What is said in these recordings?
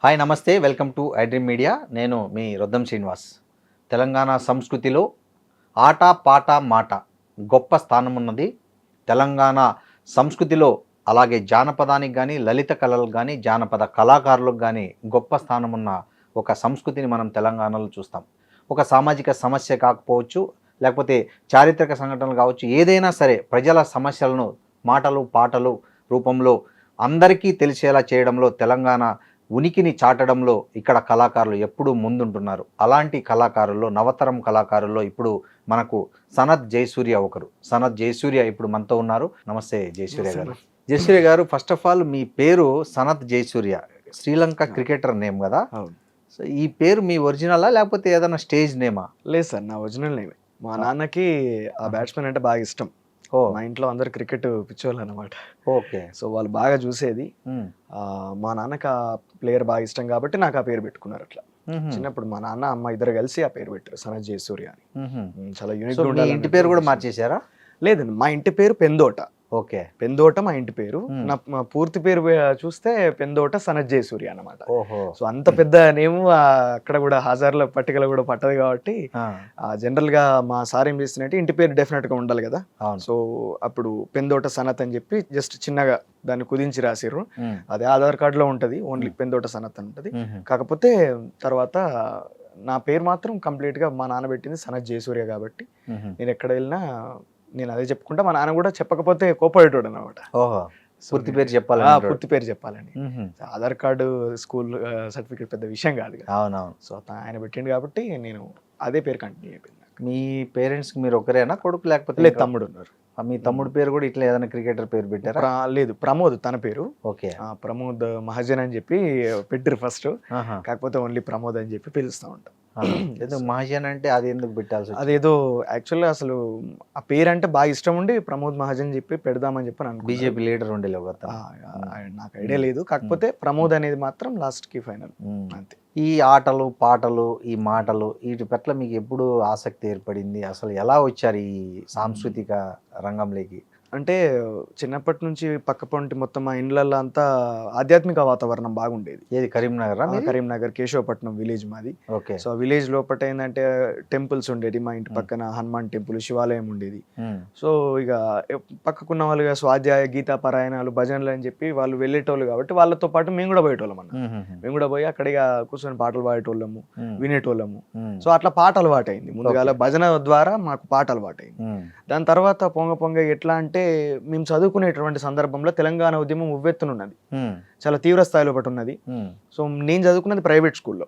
Hi నమస్తే, welcome to iDream media. నేను మీ రొద్దం శ్రీనివాస్. తెలంగాణ సంస్కృతిలో ఆట పాట మాట గొప్ప స్థానం ఉన్నది. తెలంగాణ సంస్కృతిలో అలాగే జానపదానికి కానీ, లలిత కళలకు కానీ, జానపద కళాకారులకు కానీ గొప్ప స్థానం ఉన్న ఒక సంస్కృతిని మనం తెలంగాణలో చూస్తాం. ఒక సామాజిక సమస్య కాకపోవచ్చు, లేకపోతే చారిత్రక సంఘటనలు కావచ్చు, ఏదైనా సరే ప్రజల సమస్యలను మాటలు పాటలు రూపంలో అందరికీ తెలిసేలా చేయడంలో, తెలంగాణ ఉనికిని చాటడంలో ఇక్కడ కళాకారులు ఎప్పుడూ ముందుంటున్నారు. అలాంటి కళాకారుల్లో, నవతరం కళాకారుల్లో ఇప్పుడు మనకు సనత్ జయసూర్య ఒకరు. సనత్ జయసూర్య ఇప్పుడు మనతో ఉన్నారు. నమస్తే జయసూర్య గారు. జయసూర్య గారు, ఫస్ట్ ఆఫ్ ఆల్ మీ పేరు సనత్ జయసూర్య, శ్రీలంక క్రికెటర్ నేమ్ కదా? సో ఈ పేరు మీ ఒరిజినలా లేకపోతే ఏదైనా స్టేజ్ నేమా? లేదు సార్, నా ఒరిజినల్ నేమే. మా నాన్నకి ఆ బ్యాట్స్మెన్ అంటే బాగా ఇష్టం. మా ఇంట్లో అందరు క్రికెట్ పిచ్చోళ్ళు అనమాట. ఓకే. సో వాళ్ళు బాగా చూసేది. మా నాన్నకి ఆ ప్లేయర్ బాగా ఇష్టం కాబట్టి నాకు ఆ పేరు పెట్టుకున్నారు. అట్లా చిన్నప్పుడు మా నాన్న అమ్మ ఇద్దరు కలిసి ఆ పేరు పెట్టారు, సనత్ జయసూర్య అని. చాలా యూనిక్. ఇంటి పేరు కూడా మార్చేశారా? లేదండి, మా ఇంటి పేరు పెందోట. ఓకే. పెందోట మా ఇంటి పేరు. మా పూర్తి పేరు చూస్తే పెందోట సనత్ జయసూర్య అన్నమాట. సో అంత పెద్ద నేము అక్కడ కూడా హాజరుల పట్టికలో కూడా పట్టదు కాబట్టి జనరల్ గా మా సార్ ఏం చేస్తున్నట్టు ఇంటి పేరు డెఫినెట్ గా ఉండాలి కదా. సో అప్పుడు పెందోట సనత్ అని చెప్పి జస్ట్ చిన్నగా దాన్ని కుదించి రాసిర్రు. అది ఆధార్ కార్డ్ లో ఉంటది, ఓన్లీ పెందోట సనత్ అని ఉంటది. కాకపోతే తర్వాత నా పేరు మాత్రం కంప్లీట్ గా మా నాన్న పెట్టింది సనత్ జయసూర్య కాబట్టి నేను ఎక్కడ వెళ్ళినా నేను అదే చెప్పుకుంటా. మా నాన్న కూడా చెప్పకపోతే కోపడేటోడు అనమాట. పూర్తి పేరు చెప్పాలి, పూర్తి పేరు చెప్పాలని. ఆధార్ కార్డు, స్కూల్ సర్టిఫికేట్ పెద్ద విషయం కాదు కదా. అవునవును. సో ఆయన పెట్టిండు కాబట్టి నేను అదే పేరు కంటిన్యూ అయిపోయింది. మీ పేరెంట్స్ మీరు ఒకరేనా కొడుకు లేకపోతే? లేదు, తమ్ముడు ఉన్నారు. మీ తమ్ముడు పేరు కూడా ఇట్లా ఏదైనా క్రికెటర్ పేరు పెట్టారా? లేదు, ప్రమోద్ తన పేరు. ఓకే. ప్రమోద్ మహాజన్ అని చెప్పి పెట్టారు ఫస్ట్. కాకపోతే ఓన్లీ ప్రమోద్ అని చెప్పి పిలుస్తూ ఉంటాం. ఏదో మహాజన్ అంటే అది ఎందుకు పెట్టాల్సి? అదేదో యాక్చువల్గా అసలు ఆ పేరు అంటే బాగా ఇష్టం ఉండి ప్రమోద్ మహాజన్ చెప్పి పెడదామని చెప్పి అనుకున్నాను. బీజేపీ లీడర్ ఉండేలో నాకు ఐడియా లేదు. కాకపోతే ప్రమోద్ అనేది మాత్రం లాస్ట్ కి ఫైనల్ అంతే. ఈ ఆటలు పాటలు ఈ మాటలు వీటి పట్ల మీకు ఎప్పుడు ఆసక్తి ఏర్పడింది? అసలు ఎలా వచ్చారు ఈ సాంస్కృతిక రంగంలోకి? అంటే చిన్నప్పటి నుంచి పక్క పొంటి మొత్తం మా ఇండ్లల్లో అంతా ఆధ్యాత్మిక వాతావరణం బాగుండేది. ఏది కరీంనగర్? కరీంనగర్ కేశవపట్నం విలేజ్ మాది. ఓకే. సో ఆ విలేజ్ లోపల ఏంటంటే టెంపుల్స్ ఉండేది. మా ఇంటి పక్కన హనుమాన్ టెంపుల్, శివాలయం ఉండేది. సో ఇక పక్కకున్న వాళ్ళు స్వాధ్యాయ గీతా పారాయణాలు, భజనలు అని చెప్పి వాళ్ళు వెళ్ళేటోళ్ళు కాబట్టి వాళ్ళతో పాటు మేము కూడా పోయేటోళ్ళం అన్న. మేము కూడా పోయి అక్కడ ఇక కూర్చొని పాటలు పాడేటోళ్ళము, వినేటోళ్ళము. సో అట్లా పాట అలవాటైంది. ముందుగా భజన ద్వారా మాకు పాట అలవాటైంది. దాని తర్వాత పొంగ ఎట్లా అంటే మేము చదువుకునేటువంటి సందర్భంలో తెలంగాణ ఉద్యమం ఉవ్వెత్తునున్నది, చాలా తీవ్ర స్థాయిలో ఒకటి ఉన్నది. సో నేను చదువుకున్నది ప్రైవేట్ స్కూల్లో.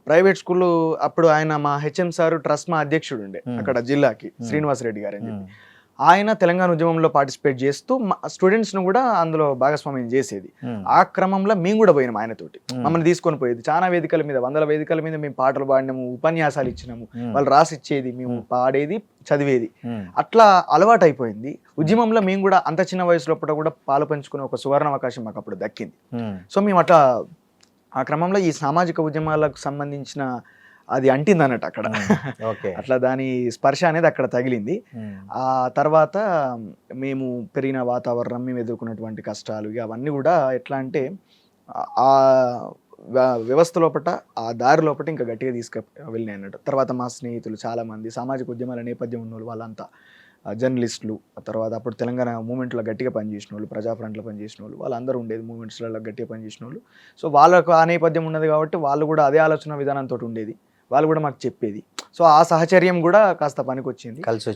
ప్రైవేట్ స్కూల్లో అప్పుడు ఆయన మా హెచ్ఎం సార్ ట్రస్ట్ మా అధ్యక్షుడు ఉండే అక్కడ జిల్లాకి, శ్రీనివాస్ రెడ్డి గారు అని చెప్పి. ఆయన తెలంగాణ ఉద్యమంలో పార్టిసిపేట్ చేస్తూ స్టూడెంట్స్ ను కూడా అందులో భాగస్వామ్యం చేసేది. ఆ క్రమంలో మేము కూడా పోయినాం ఆయనతోటి. మమ్మల్ని తీసుకొని పోయేది చాలా వేదికల మీద, వందల వేదికల మీద మేము పాటలు పాడినాము, ఉపన్యాసాలు ఇచ్చినాము. వాళ్ళు రాసిచ్చేది, మేము పాడేది, చదివేది. అట్లా అలవాటు అయిపోయింది. ఉద్యమంలో మేము కూడా అంత చిన్న వయసులో కూడా పాలు పంచుకునే ఒక సువర్ణ అవకాశం మాకు అప్పుడు దక్కింది. సో మేము అట్లా ఆ క్రమంలో ఈ సామాజిక ఉద్యమాలకు సంబంధించిన అది అంటింది అన్నట్టు అక్కడ. అట్లా దాని స్పర్శ అనేది అక్కడ తగిలింది. ఆ తర్వాత మేము పెరిగిన వాతావరణం, మేము ఎదుర్కొన్నటువంటి కష్టాలు అవన్నీ కూడా ఎట్లా అంటే ఆ వ్యవస్థ లోపల, ఆ దారి లోపల ఇంకా గట్టిగా వెళ్ళినాయి అన్నట్టు. తర్వాత మా స్నేహితులు చాలామంది సామాజిక ఉద్యమాల నేపథ్యం ఉన్న వాళ్ళంతా జర్నలిస్టులు, తర్వాత అప్పుడు తెలంగాణ మూమెంట్లో గట్టిగా పనిచేసిన వాళ్ళు, ప్రజా ఫ్రంట్లో పనిచేసిన వాళ్ళు, వాళ్ళందరూ ఉండేది మూమెంట్స్లలో గట్టిగా పనిచేసిన వాళ్ళు. సో వాళ్ళకు ఆ నేపథ్యం ఉన్నది కాబట్టి వాళ్ళు కూడా అదే ఆలోచన విధానంతో ఉండేది. వాళ్ళు కూడా మాకు చెప్పేది. సో ఆ సహచర్యం కూడా కాస్త పనికొచ్చింది, కలిసి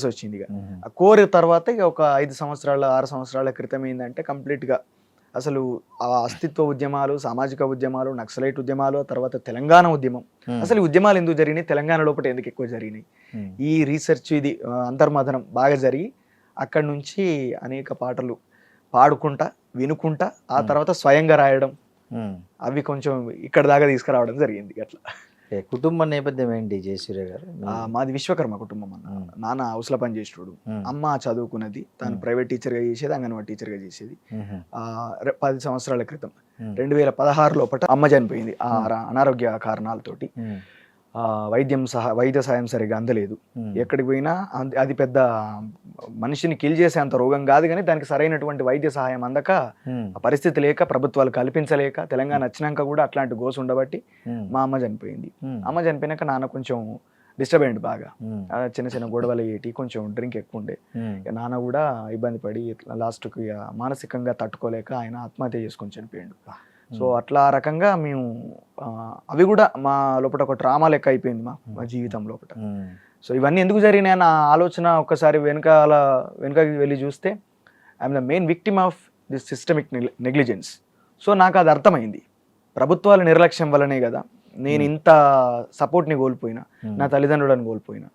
వచ్చింది. ఇక ఆ కోరి తర్వాత ఇక ఒక 5 సంవత్సరాల 6 సంవత్సరాల క్రితం ఏంటంటే కంప్లీట్గా అసలు ఆ అస్తిత్వ ఉద్యమాలు, సామాజిక ఉద్యమాలు, నక్సలైట్ ఉద్యమాలు, తర్వాత తెలంగాణ ఉద్యమం, అసలు ఉద్యమాలు ఎందుకు జరిగినాయి, తెలంగాణ లోపల ఎందుకు ఎక్కువ జరిగినాయి, ఈ రీసెర్చ్ ఇది అంతర్మథనం బాగా జరిగి అక్కడి నుంచి అనేక పాటలు పాడుకుంటా, వినుకుంటా, ఆ తర్వాత స్వయంగా రాయడం, అవి కొంచెం ఇక్కడ దాకా తీసుకురావడం జరిగింది. అట్లా. కుటుంబ నేపథ్యం ఏంటి జయసూర్య గారు? మాది విశ్వకర్మ కుటుంబం అన్న. నాన్న హౌస్లో పని చేసేవాడు, అమ్మ చదువుకున్నది, తను ప్రైవేట్ టీచర్గా చేసేది, అంగన్వాడీ టీచర్గా చేసేది. 10 సంవత్సరాల క్రితం 2016 లోపల అమ్మ చనిపోయింది అనారోగ్య కారణాలతోటి. వైద్య సాయం సరిగా అందలేదు. ఎక్కడికి పోయినా అది పెద్ద మనిషిని కిల్ చేసేంత రోగం కాదు, కానీ దానికి సరైనటువంటి వైద్య సహాయం అందక, ఆ పరిస్థితి లేక, ప్రభుత్వాలు కల్పించలేక, తెలంగాణ వచ్చినాక కూడా అట్లాంటి గోసు ఉండబట్టి మా అమ్మ చనిపోయింది. అమ్మ చనిపోయినాక నాన్న కొంచెం డిస్టర్బ్ అయ్యింది బాగా. చిన్న చిన్న గొడవలు ఏంటి, కొంచెం డ్రింక్ ఎక్కువ ఉండే. నాన్న కూడా ఇబ్బంది పడి లాస్ట్కి మానసికంగా తట్టుకోలేక ఆయన ఆత్మహత్య చేసుకొని చనిపోయాడు. సో అట్లా రకంగా మేము అవి కూడా మా లోపల ఒక ట్రామా లెక్క అయిపోయింది మా జీవితం లోపల. సో ఇవన్నీ ఎందుకు జరిగినాయి నా ఆలోచన ఒక్కసారి వెనుకకి వెళ్ళి చూస్తే I'm the main victim of this systemic negligence. So నాకు అది అర్థమైంది, ప్రభుత్వాల నిర్లక్ష్యం వల్లనే కదా నేను ఇంత సపోర్ట్ని కోల్పోయినా, నా తల్లిదండ్రులను కోల్పోయినా.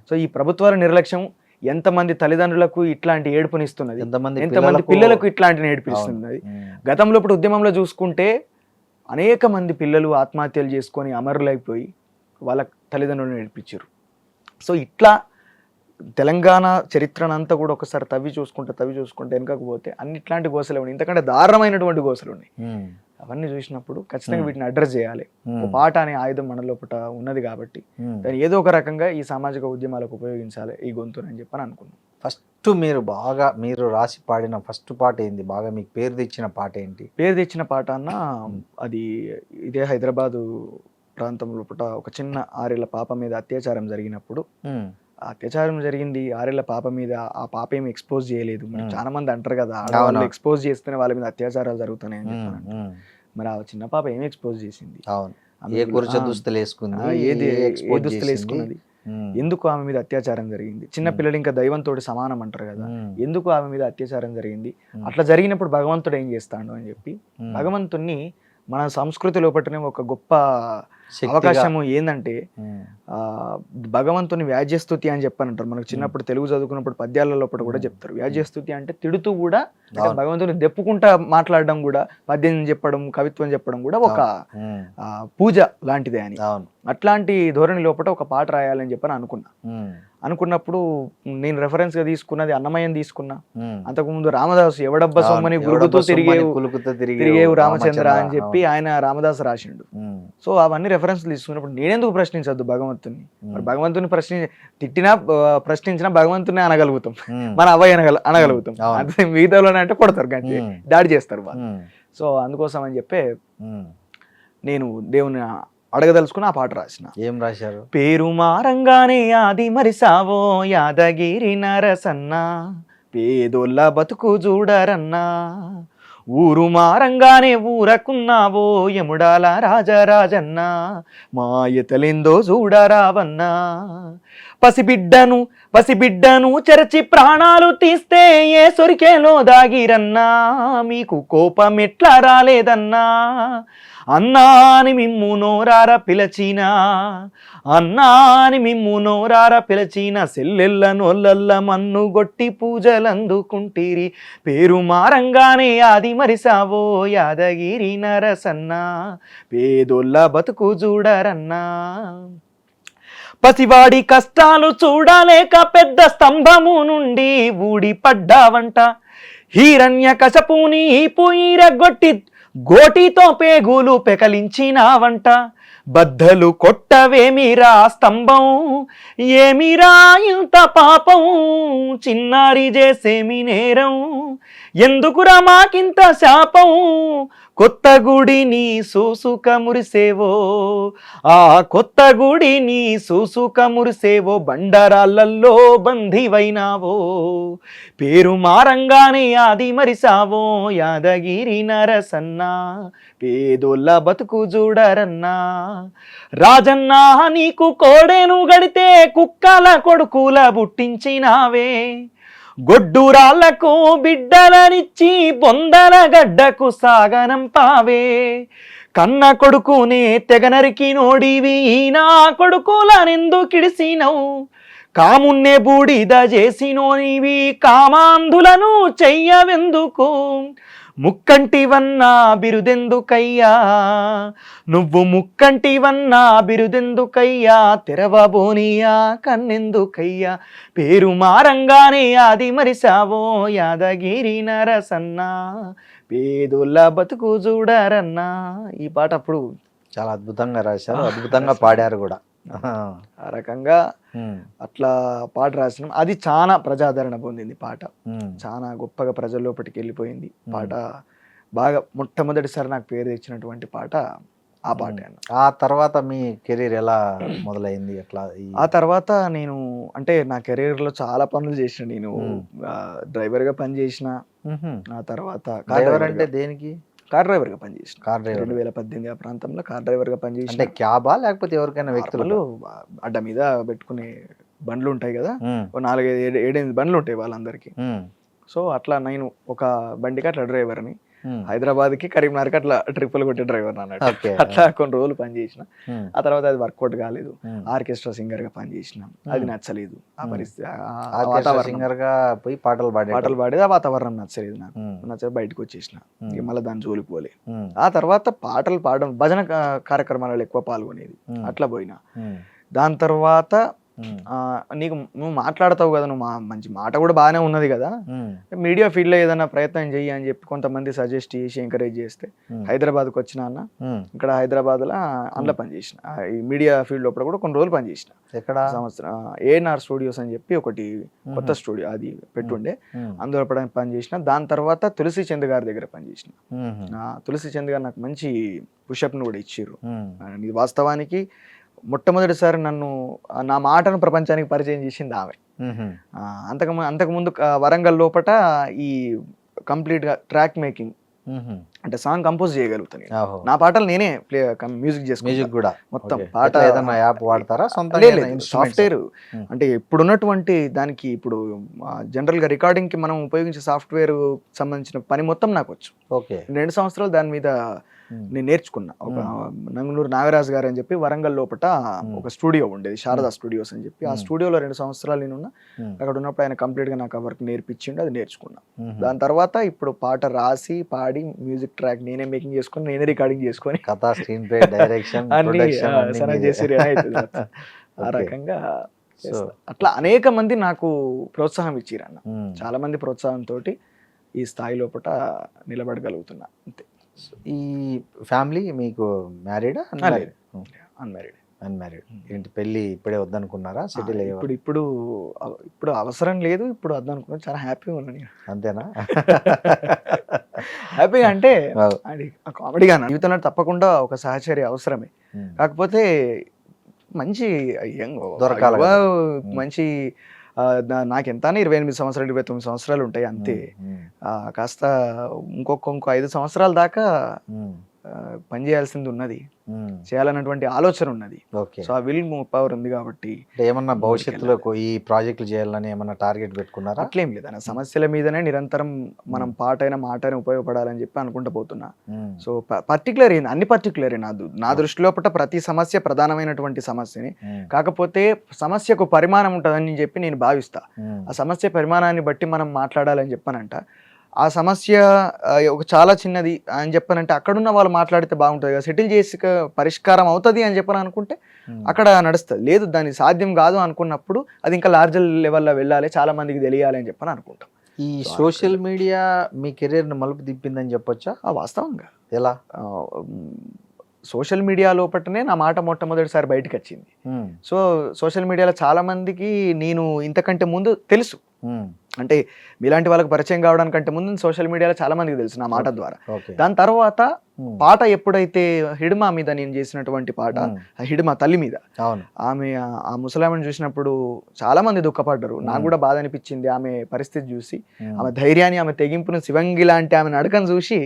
సో ఈ ప్రభుత్వాల నిర్లక్ష్యం ఎంతమంది తల్లిదండ్రులకు ఇట్లాంటి ఏడుపునిస్తున్నది, ఎంతమంది పిల్లలకు ఇట్లాంటి నేర్పిస్తున్నది. గతంలో ఇప్పుడు ఉద్యమంలో చూసుకుంటే అనేక మంది పిల్లలు ఆత్మహత్యలు చేసుకొని అమరులైపోయి వాళ్ళ తల్లిదండ్రులను నేర్పించారు. సో ఇట్లా తెలంగాణ చరిత్రనంతా కూడా ఒకసారి తవ్వి చూసుకుంటే వెనకకు పోతే అన్ని ఇట్లాంటి గోసలే ఉన్నాయి, ఇంతకంటే దారుణమైనటువంటి గోసలు ఉన్నాయి. అవన్నీ చూసినప్పుడు ఖచ్చితంగా వీటిని అడ్రస్ చేయాలి. ఒక పాట అనే ఆయుధం మన లోపల ఉన్నది కాబట్టి దాన్ని ఏదో ఒక రకంగా ఈ సామాజిక ఉద్యమాలకు ఉపయోగించాలి ఈ గొంతుని అని చెప్పని అనుకున్నాం. ఫస్ట్ మీరు రాసి పాడిన ఫస్ట్ పాట ఏంది? బాగా మీకు పేరు తెచ్చిన పాట ఏంటి? పేరు తెచ్చిన పాట అన్న అది ఇదే హైదరాబాదు ప్రాంతం లోపల ఒక చిన్న 6 ఏళ్ల పాప మీద అత్యాచారం జరిగినప్పుడు, అత్యాచారం జరిగింది 6 ఏళ్ల పాప మీద, ఆ పాప ఏమి ఎక్స్పోజ్ చేయలేదు. చాలా మంది అంటారు కదా ఆడవాళ్ళు ఎక్స్పోజ్ చేస్తేనే వాళ్ళ మీద అత్యాచారాలు జరుగుతున్నాయి అని చెప్పారు. మరి ఆ చిన్న పాప ఏమి ఎక్స్పోజ్ చేసింది? దుస్తులు వేసుకున్నది? ఎందుకు ఆమె మీద అత్యాచారం జరిగింది? చిన్న పిల్లలు ఇంకా దైవంతోటి సమానం అంటారు కదా, ఎందుకు ఆమె మీద అత్యాచారం జరిగింది? అట్లా జరిగినప్పుడు భగవంతుడు ఏం చేస్తాడు అని చెప్పి భగవంతుణ్ణి మన సంస్కృతి లోపలనే ఒక గొప్ప అవకాశము ఏంటంటే భగవంతుని వ్యాజ్యస్తుతి అని చెప్పానంటారు. మనకు చిన్నప్పుడు తెలుగు చదువుకున్నప్పుడు పద్యాల లోపల కూడా చెప్తారు. వ్యాజ్యస్తుతి అంటే తిడుతూ కూడా భగవంతుని దెప్పుకుంటా మాట్లాడడం కూడా, పద్యం చెప్పడం, కవిత్వం చెప్పడం కూడా ఒక పూజ లాంటిదే అని. అట్లాంటి ధోరణి లోపల ఒక పాట రాయాలని చెప్పని అనుకున్నప్పుడు నేను రెఫరెన్స్ గా తీసుకున్నది అన్నమయ్యని తీసుకున్నా. అంతకుముందు రామదాసు ఎవడబ్బ సొమ్మని గురుగుతూ తిరిగేవు రామచంద్ర అని చెప్పి ఆయన రామదాసు రాసిండు. సో అవన్నీ రెఫరెన్స్ తీసుకున్నప్పుడు నేనెందుకు ప్రశ్నించద్దు భగవంతుని? మరి భగవంతుని ప్రశ్నించినా భగవంతుని అనగలుగుతాం, మన అవ్వయ్య అనగలుగుతాం. అంతే మిగతాలోనే అంటే కొడతారు, గంటే దాడి చేస్తారు వాళ్ళు. సో అందుకోసం అని చెప్పి నేను దేవుని అడగదలుచుకుని ఆ పాట రాసిన. ఏం రాశారు? పేరు మారంగానే ఆది మరిసావో యాదగిరి నరసన్నా, పేదోళ్ళ బతుకు చూడరన్నా, ఊరు మారంగానే ఊరకున్నావో యముడాల రాజరాజన్నా, మాయతలేందో చూడరావన్నా, పసిబిడ్డను చెరచి ప్రాణాలు తీస్తే ఏ సొరికేలో దాగిరన్నా, మీకు కోపం ఎట్లా రాలేదన్నా, అన్నాని మిమ్ము నోరార పిలచిన సెల్లెల్ల నోళ్ళల్ల మన్ను గొట్టి పూజలందుకుంటిరి, పేరు మారంగానే ఆది మరిసావో యాదగిరి నరసన్నా, పేదోళ్ళ బతుకు చూడరన్నా, పసివాడి కష్టాలు చూడలేక పెద్ద స్తంభము నుండి ఊడిపడ్డావంట, హిరణ్యకశపుని ఈరగొట్టి గోటితో పేగులు పెకలించినావంట, బద్దలు కొట్టవేమిరా స్తంభం, ఏమిరా ఇంత పాపం, చిన్నారి చేసేమి నేరం, ఎందుకురా మాకింత శాపం, కొత్త గుడిని చూసుక మురిసేవో, ఆ కొత్త గుడిని చూసుక మురిసేవో, బండరాళ్ళల్లో బంధివైనావో, పేరు మారంగానే ఆది మరిసావో యాదగిరి నరసన్నా, పేదోళ్ళ బతుకు చూడరన్నా, రాజన్నా నీకు కోడేను గడితే కుక్కల కొడుకుల పుట్టించినావే, గొడ్డురాళ్లకు బిడ్డలనిచ్చి బొందల గడ్డకు సాగనంపావే, కన్న కొడుకునే తెగనరికి నోడివి నా కొడుకులనెందుకిడిసినవు, కామున్నే బూడిద చేసినోనివి కామాంధులను చెయ్యవెందుకు, ముక్కంటివన్నా బిరుదెందుకయ్యా, నువ్వు ముక్కంటివన్నా బిరుదెందుకయ్యా, తెరవబోనియా కన్నెందుకయ్యా, పేరు మారంగానే ఆది మరిసావో యాదగిరి నరసన్నా, పేదోళ్ళ బతుకు చూడరన్నా. ఈ పాట అప్పుడు చాలా అద్భుతంగా రాశారు, అద్భుతంగా పాడారు కూడా. ఆ రకంగా అట్లా పాట రాసినాం. అది చాలా ప్రజాదరణ పొందింది పాట. చాలా గొప్పగా ప్రజల లోపలికి వెళ్ళిపోయింది పాట. బాగా మొట్టమొదటిసారి నాకు పేరు తెచ్చినటువంటి పాట ఆ పాట. ఆ తర్వాత మీ కెరీర్ ఎలా మొదలైంది? ఎట్లా? ఆ తర్వాత నేను అంటే నా కెరీర్ లో చాలా పనులు చేసిన. నేను డ్రైవర్ గా పని చేసిన. ఆ తర్వాత డ్రైవర్ అంటే దేనికి? కార్ డ్రైవర్ గా పనిచేసిన. కార్ డ్రైవర్ 2018 ఆ ప్రాంతంలో కార్ డ్రైవర్ గా పనిచేసిన. అంటే క్యాబా లేకపోతే ఎవరికైనా వ్యక్తులు? అడ్డ మీద పెట్టుకునే బండ్లు ఉంటాయి కదా, 4-7 బండ్లు ఉంటాయి వాళ్ళందరికీ. సో అట్లా నేను ఒక బండికి అట్లా డ్రైవర్ని, హైదరాబాద్కి కరీంనగర్కి అట్లా ట్రిప్పులు కొట్టే డ్రైవర్ అన్నట్టు. అట్లా కొన్ని రోజులు పనిచేసిన. ఆ తర్వాత అది వర్కౌట్ కాలేదు. ఆర్కెస్ట్రా సింగర్ గా పనిచేసిన. అది నచ్చలేదు ఆ పరిస్థితి. సింగర్ గా పోయి పాటలు పాడేది. ఆ వాతావరణం నచ్చలేదు నాకు. నచ్చలేదు, బయటకు వచ్చేసిన. మళ్ళీ దాని జోలికి పోలే. ఆ తర్వాత పాటలు పాడడం, భజన కార్యక్రమాలలో ఎక్కువ పాల్గొనేది. అట్లా పోయినా. దాని తర్వాత నువ్వు మాట్లాడతావు కదా, నువ్వు మంచి మాట కూడా బాగానే ఉన్నది కదా, మీడియా ఫీల్డ్ లో ఏదైనా ప్రయత్నం చెయ్యి అని చెప్పి కొంతమంది సజెస్ట్ చేసి ఎంకరేజ్ చేస్తే హైదరాబాద్కి వచ్చిన అన్న. ఇక్కడ హైదరాబాద్ లో అందులో పనిచేసిన. ఈ మీడియా ఫీల్డ్ లోపల కూడా కొన్ని రోజులు పనిచేసిన. ఎక్కడ? సంవత్సరం ఏఎన్ఆర్ స్టూడియోస్ అని చెప్పి ఒకటి కొత్త స్టూడియో అది పెట్టుండే, అందులో పనిచేసిన. దాని తర్వాత తులసి చంద్ గారి దగ్గర పనిచేసిన. తులసి చంద్ గారు నాకు మంచి పుషప్ ను కూడా ఇచ్చిర్రు. ఇది వాస్తవానికి మొట్టమొదటిసారి నన్ను నా మాటను ప్రపంచానికి పరిచయం చేసింది ఆమె. అంతకుముందు వరంగల్ లోపట ఈ కంప్లీట్ గా ట్రాక్ మేకింగ్ అంటే సాంగ్ కంపోజ్ చేయగలుగుతాను. నా పాటలు నేనే మ్యూజిక్ చేసుకుంటా మొత్తం. పాట ఏదైనా యాప్ వాడతారా? సాఫ్ట్వేర్ అంటే ఇప్పుడున్నటువంటి దానికి, ఇప్పుడు జనరల్ గా రికార్డింగ్ కి మనం ఉపయోగించే సాఫ్ట్వేర్ సంబంధించిన పని మొత్తం నాకు వచ్చు. 2 సంవత్సరాలు దాని మీద నేను నేర్చుకున్నా. ఒక నంగునూరు నాగరాజు గారు అని చెప్పి వరంగల్ లోపట ఒక స్టూడియో ఉండేది, శారదా స్టూడియోస్ అని చెప్పి. ఆ స్టూడియోలో 2 సంవత్సరాలు నేనున్నా. అక్కడ ఉన్నప్పుడు ఆయన కంప్లీట్ గా నాకు ఆ వర్క్ నేర్పించిండు, అది నేర్చుకున్నా. దాని తర్వాత ఇప్పుడు పాట రాసి పాడి మ్యూజిక్ ట్రాక్ నేనే మేకింగ్ చేసుకొని, నేనే రికార్డింగ్ చేసుకొని, కథ, స్క్రీన్ ప్లే, డైరెక్షన్ ఆ రకంగా అట్లా అనేక మంది నాకు ప్రోత్సాహం ఇచ్చిరన్న. చాలా మంది ప్రోత్సాహంతో ఈ స్థాయి లోపల నిలబడగలుగుతున్నా అంతే. ఈ ఫ్యామిలీ మీకు మ్యారీడా? అన్మ్యారీడ్. ఏంటి పెళ్ళి ఇప్పుడే వద్దనుకున్నారా? సెటిల్ అయ్యే ఇప్పుడు అవసరం లేదు, ఇప్పుడు వద్దనుకున్నా. చాలా హ్యాపీగా ఉన్నా నేను. అంతేనా? హ్యాపీగా అంటే అది కామెడీగా జీవితంలో తప్పకుండా ఒక సహచర్య అవసరమే. కాకపోతే మంచి దొరకాలి, మంచి నాకెంత 28 సంవత్సరాలు 29 సంవత్సరాలు ఉంటాయి అంతే. కాస్త ఇంకో 5 సంవత్సరాల దాకా పనిచేయాల్సింది ఉన్నది, చేయాలన్నటువంటి ఆలోచన ఉన్నది. సో ఆ విల్ పవర్ ఉంది కాబట్టి. ఏమన్నా భవిష్యత్తులో ఈ ప్రాజెక్టులు చేయాలని ఏమన్నా టార్గెట్ పెట్టుకున్నారా? అట్లేం లేదు అన్న. సమస్యల మీదనే నిరంతరం మనం పాట అయినా మాట అయినా ఉపయోగపడాలని చెప్పి అనుకుంటూ పోతున్నా. సో పర్టికులర్ అన్ని పర్టికులర్ నా దృష్టిలో ప్రతి సమస్య ప్రధానమైనటువంటి సమస్యని. కాకపోతే సమస్యకు పరిమాణం ఉంటుందని చెప్పి నేను భావిస్తా. ఆ సమస్య పరిమాణాన్ని బట్టి మనం మాట్లాడాలని చెప్పానంట. ఆ సమస్య ఒక చాలా చిన్నది అని చెప్పానంటే అక్కడున్న వాళ్ళు మాట్లాడితే బాగుంటుంది కదా, సెటిల్ చేసి పరిష్కారం అవుతుంది అని చెప్పని అనుకుంటే అక్కడ నడుస్తుంది. లేదు దాన్ని సాధ్యం కాదు అనుకున్నప్పుడు అది ఇంకా లార్జర్ లెవెల్లో వెళ్ళాలి, చాలా మందికి తెలియాలి అని చెప్పని అనుకుంటాం. ఈ సోషల్ మీడియా మీ కెరీర్ని మలుపు తిప్పిందని చెప్పొచ్చా? వాస్తవంగా ఎలా? సోషల్ మీడియా లోపలనే నా మాట మొట్టమొదటిసారి బయటకు వచ్చింది. సో సోషల్ మీడియాలో చాలా మందికి నేను ఇంతకంటే ముందు తెలుసు. అంటే మీలాంటి వాళ్ళకి పరిచయం కావడానికంటే ముందు సోషల్ మీడియాలో చాలా మందికి తెలుసు నా మాట ద్వారా. దాని తర్వాత పాట ఎప్పుడైతే హిడ్మా మీద నేను చేసినటువంటి పాట, హిడ్మా తల్లి మీద, ఆమె ఆ ముసలామెను చూసినప్పుడు చాలా మంది దుఃఖపడ్డారు. నాకు కూడా బాధ అనిపించింది ఆమె పరిస్థితి చూసి. ఆమె ధైర్యాన్ని, ఆమె తెగింపును, శివంగి లాంటి ఆమె నడకను చూసి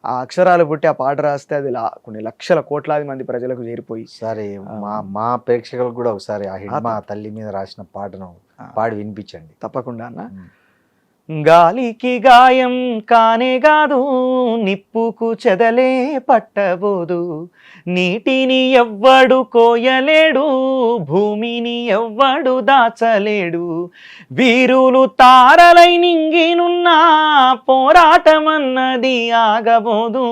ఆ అక్షరాలు పుట్టి ఆ పాట రాస్తే అది కొన్ని లక్షల కోట్లాది మంది ప్రజలకు చేరిపోయి. సరే, మా ప్రేక్షకులకు కూడా ఒకసారి ఆ హిడ్మా తల్లి మీద రాసిన పాటను పాడి వినిపించండి. తప్పకుండా అన్న. గాలికి గాయం కానే కాదు, నిప్పుకు చెదలే పట్టబోదు, నీటిని ఎవ్వడు కోయలేడు, భూమిని ఎవ్వడు దాచలేడు, వీరులు తారలై నింగినున్న పోరాటమన్నది ఆగబోదు,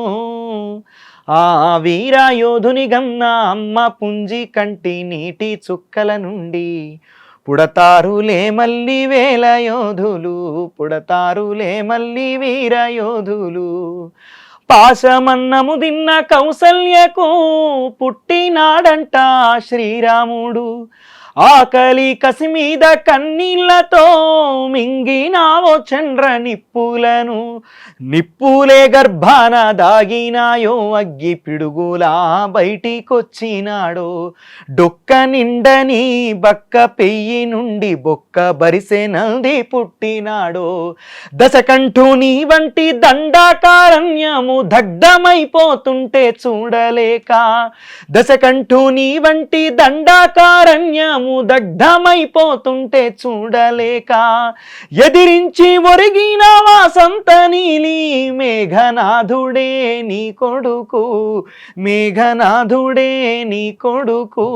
ఆ వీరయోధుని గన్న అమ్మ పుంజి కంటి నీటి చుక్కల నుండి పుడతారులే మళ్ళీ వేల యోధులు, పుడతారులే మళ్ళీ వీర యోధులు, పాశమన్నము తిన్న కౌసల్యకు పుట్టినాడంట శ్రీరాముడు. ఆకలి కసి మీద కన్నీళ్లతో మింగినావో చంద్ర నిప్పులను, నిప్పులే గర్భాన దాగినాయో అగ్గి పిడుగులా బయటికొచ్చినాడో. డొక్క నిండని బక్క పెయ్యి నుండి బొక్క బరిసె నంది పుట్టినాడో. దశకంఠుని వంటి దండాకారణ్యము దగ్ధమైపోతుంటే చూడలేక, దశకంఠుని వంటి దండాకారణ్యము దగ్ధమైపోతుంటే చూడలేక, ఎదిరించి ఒరిగిన వాసంత నీలి మేఘనాథుడే నీ కొడుకు, మేఘనాథుడే నీ కొడుకు.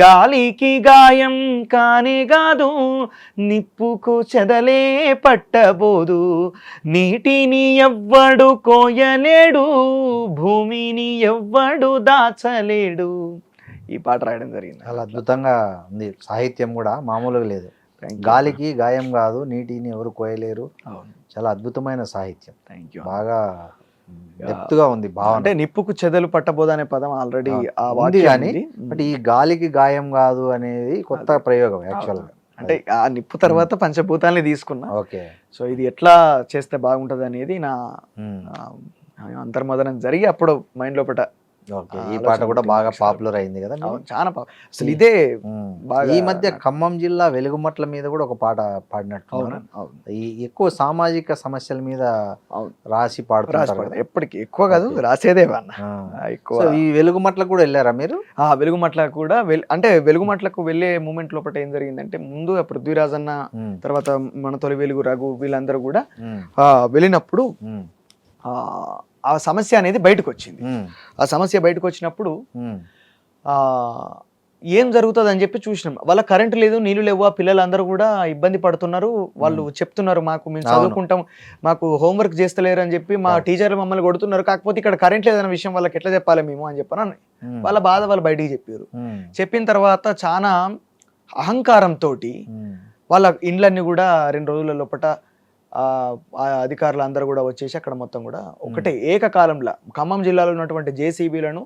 గాలికి గాయం కానే కాదు, నిప్పుకు చెదలే పట్టబోదు, నీటిని ఎవ్వడు కోయలేడు, భూమిని ఎవ్వడు దాచలేడు. ఈ పాట రాయడం జరిగింది. చాలా అద్భుతంగా ఉంది, సాహిత్యం కూడా మామూలుగా లేదు. గాలికి గాయం కాదు, నీటిని ఎవరు కోయలేరు. చాలా అద్భుతమైన సాహిత్యం. Thank you. బాగా డెప్త్గా ఉంది భావన. అంటే నిప్పుకు చెదలు పట్టబోదు అనే పదం ఆల్రెడీ ఆ ఉంది వాక్యం కానీ ఉంది. బట్ ఈ గాలికి గాయం కాదు అనేది కొత్త ప్రయోగం యాక్చువల్గా. అంటే ఆ నిప్పు తర్వాత పంచభూతాలని తీసుకున్నా. ఓకే. సో ఇది ఎట్లా చేస్తే బాగుంటది అనేది నా అంతర్మదనం జరిగి అప్పుడు మైండ్ లోపల. ఓకే. ఈ పాట కూడా బాగా పాపులర్ అయింది కదా. చాలా అసలు ఇదే బాగా. ఈ మధ్య ఖమ్మం జిల్లా వెలుగుమట్ల మీద కూడా ఒక పాట పాడినట్టు, ఈ ఎక్కువ సామాజిక సమస్యల మీద రాసి పాడుతున్నారు. ఎప్పటికీ ఎక్కువ కాదు, రాసేదే ఎక్కువ. ఈ వెలుగుమట్లకు కూడా వెళ్ళారా మీరు? వెలుగుమట్ల కూడా అంటే వెలుగుమట్లకు వెళ్ళే మూమెంట్ లోపల ఏం జరిగిందంటే, ముందు పృథ్వీరాజ్ అన్న, తర్వాత మన తొలి వెలుగు రఘు, వీళ్ళందరూ కూడా వెళ్ళినప్పుడు ఆ సమస్య అనేది బయటకు వచ్చింది. ఆ సమస్య బయటకు వచ్చినప్పుడు ఏం జరుగుతుంది అని చెప్పి చూసినాం. వాళ్ళ కరెంటు లేదు, నీళ్లు లేవు, ఆ పిల్లలందరూ కూడా ఇబ్బంది పడుతున్నారు. వాళ్ళు చెప్తున్నారు, మాకు మేము చదువుకుంటాం, మాకు హోంవర్క్ చేస్తలేరు అని చెప్పి మా టీచర్లు మమ్మల్ని కొడుతున్నారు, కాకపోతే ఇక్కడ కరెంట్ లేదన్న విషయం వాళ్ళకి ఎట్లా చెప్పాలి మేము అని చెప్పని వాళ్ళ బాధ వాళ్ళు బయటికి చెప్పారు. చెప్పిన తర్వాత చాలా అహంకారంతో వాళ్ళ ఇండ్లన్నీ కూడా 2 రోజుల లోపల అధికారులు అందరూ కూడా వచ్చేసి అక్కడ మొత్తం కూడా ఒకటే ఏకకాలంలో ఖమ్మం జిల్లాలో ఉన్నటువంటి జేసీబీలను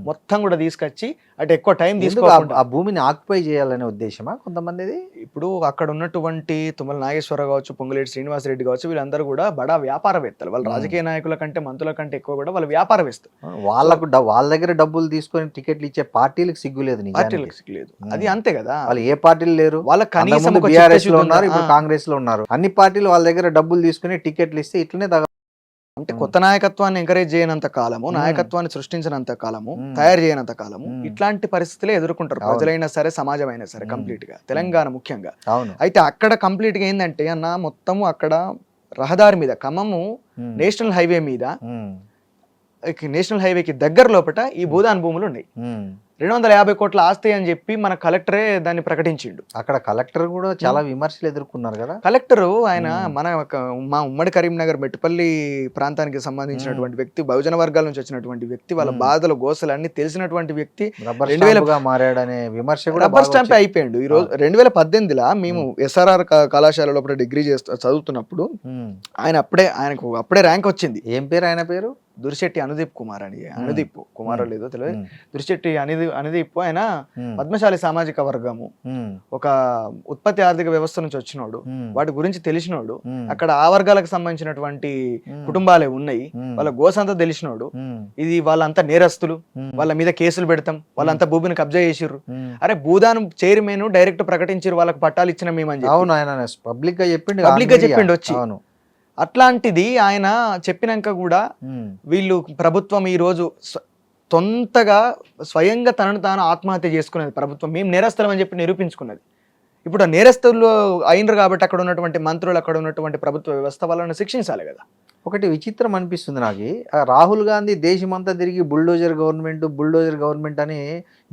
మొత్తం కూడా తీసుకొచ్చి అంటే ఎక్కువ టైం తీసుకోకుండా ఆ భూమిని ఆక్యుపై చేయాలనే ఉద్దేశమా కొంతమందిది? ఇప్పుడు అక్కడ ఉన్నటువంటి తుమ్మల నాగేశ్వరరావు కావచ్చు, పొంగులేటి శ్రీనివాసరెడ్డి కావచ్చు, వీళ్ళందరూ కూడా బడా వ్యాపారవేత్తలు. వాళ్ళ రాజకీయ నాయకుల కంటే మంత్రుల కంటే ఎక్కువ కూడా వాళ్ళు వ్యాపారవేత్తలు. వాళ్ళ దగ్గర డబ్బులు తీసుకొని టికెట్లు ఇచ్చే పార్టీలకు సిగ్గులేదు. పార్టీలకు సిగ్గులేదు, అది అంతే కదా. వాళ్ళు ఏ పార్టీలు లేరు, వాళ్ళ కనీసం బీఆర్ఎస్ లో ఉన్నారు, ఇప్పుడు కాంగ్రెస్ లో ఉన్నారు. అన్ని పార్టీలు వాళ్ళ దగ్గర డబ్బులు తీసుకుని టికెట్లు ఇస్తే ఇట్లనే అంటే కొత్త నాయకత్వాన్ని ఎంకరేజ్ చేయనంత కాలము, నాయకత్వాన్ని సృష్టించినంత కాలము, తయారు చేయనంత కాలము ఇట్లాంటి పరిస్థితులే ఎదుర్కొంటారు ప్రజలైనా సరే, సమాజం అయినా సరే. కంప్లీట్ గా తెలంగాణ ముఖ్యంగా. అయితే అక్కడ కంప్లీట్ గా ఏంటంటే అన్న, మొత్తము అక్కడ రహదారి మీద ఖమ్మము నేషనల్ హైవే మీద, నేషనల్ హైవేకి దగ్గర లోపల ఈ భూదాన్ భూములు ఉన్నాయి. 250 కోట్ల ఆస్తి అని చెప్పి మన కలెక్టరే దాన్ని ప్రకటించిండు. అక్కడ కలెక్టర్ కూడా చాలా విమర్శలు ఎదుర్కొన్నారు కదా. కలెక్టర్ ఆయన మా ఉమ్మడి కరీంనగర్ మెట్టుపల్లి ప్రాంతానికి సంబంధించినటువంటి వ్యక్తి, బహుజన వర్గాల నుంచి వచ్చినటువంటి వ్యక్తి, వాళ్ళ బాధలు గోసలు అన్ని తెలిసినటువంటి వ్యక్తి. 2000 మారాడనే విమర్శ కూడా రబ్బర్ స్టాంప్ అయిపోయిండు. ఈ రోజు 2018లో మేము SRR కళాశాల లోపల డిగ్రీ చదువుతున్నప్పుడు ఆయనకు అప్పుడే ర్యాంక్ వచ్చింది. ఏం పేరు ఆయన పేరు? దురిశెట్టి అనుదీప్ కుమార్ అని. అనుదీప్ కుమారో లేదో తెలియదు. దురిశెట్టి అనుదీప్ ఆయన పద్మశాలి సామాజిక వర్గము, ఒక ఉత్పత్తి ఆర్థిక వ్యవస్థ నుంచి వచ్చినోడు, వాటి గురించి తెలిసినోడు, అక్కడ ఆ వర్గాలకు సంబంధించినటువంటి కుటుంబాలే ఉన్నాయి, వాళ్ళ గోసంతా తెలిసినోడు. ఇది వాళ్ళంతా నేరస్తులు, వాళ్ళ మీద కేసులు పెడతాం, వాళ్ళంతా భూమిని కబ్జా చేసిర్రు. అరే భూదానం చైర్మన్ డైరెక్ట్ ప్రకటించారు, వాళ్ళకి పట్టాలు ఇచ్చిన మేమని. అవును, ఆయన పబ్లిక్ గా చెప్పిండు వచ్చి. అట్లాంటిది ఆయన చెప్పినాక కూడా వీళ్ళు ప్రభుత్వం ఈ రోజు సొంతగా స్వయంగా తనను తాను ఆత్మహత్య చేసుకున్నది ప్రభుత్వం. మేము నేరస్తులం అని చెప్పి నిరూపించుకున్నది. ఇప్పుడు ఆ నేరస్తులు అయినరు కాబట్టి అక్కడ ఉన్నటువంటి మంత్రులు, అక్కడ ఉన్నటువంటి ప్రభుత్వ వ్యవస్థ వాళ్ళని శిక్షించాలి కదా. ఒకటి విచిత్రం అనిపిస్తుంది నాకు, రాహుల్ గాంధీ దేశమంతా తిరిగి బుల్డోజర్ గవర్నమెంట్ అని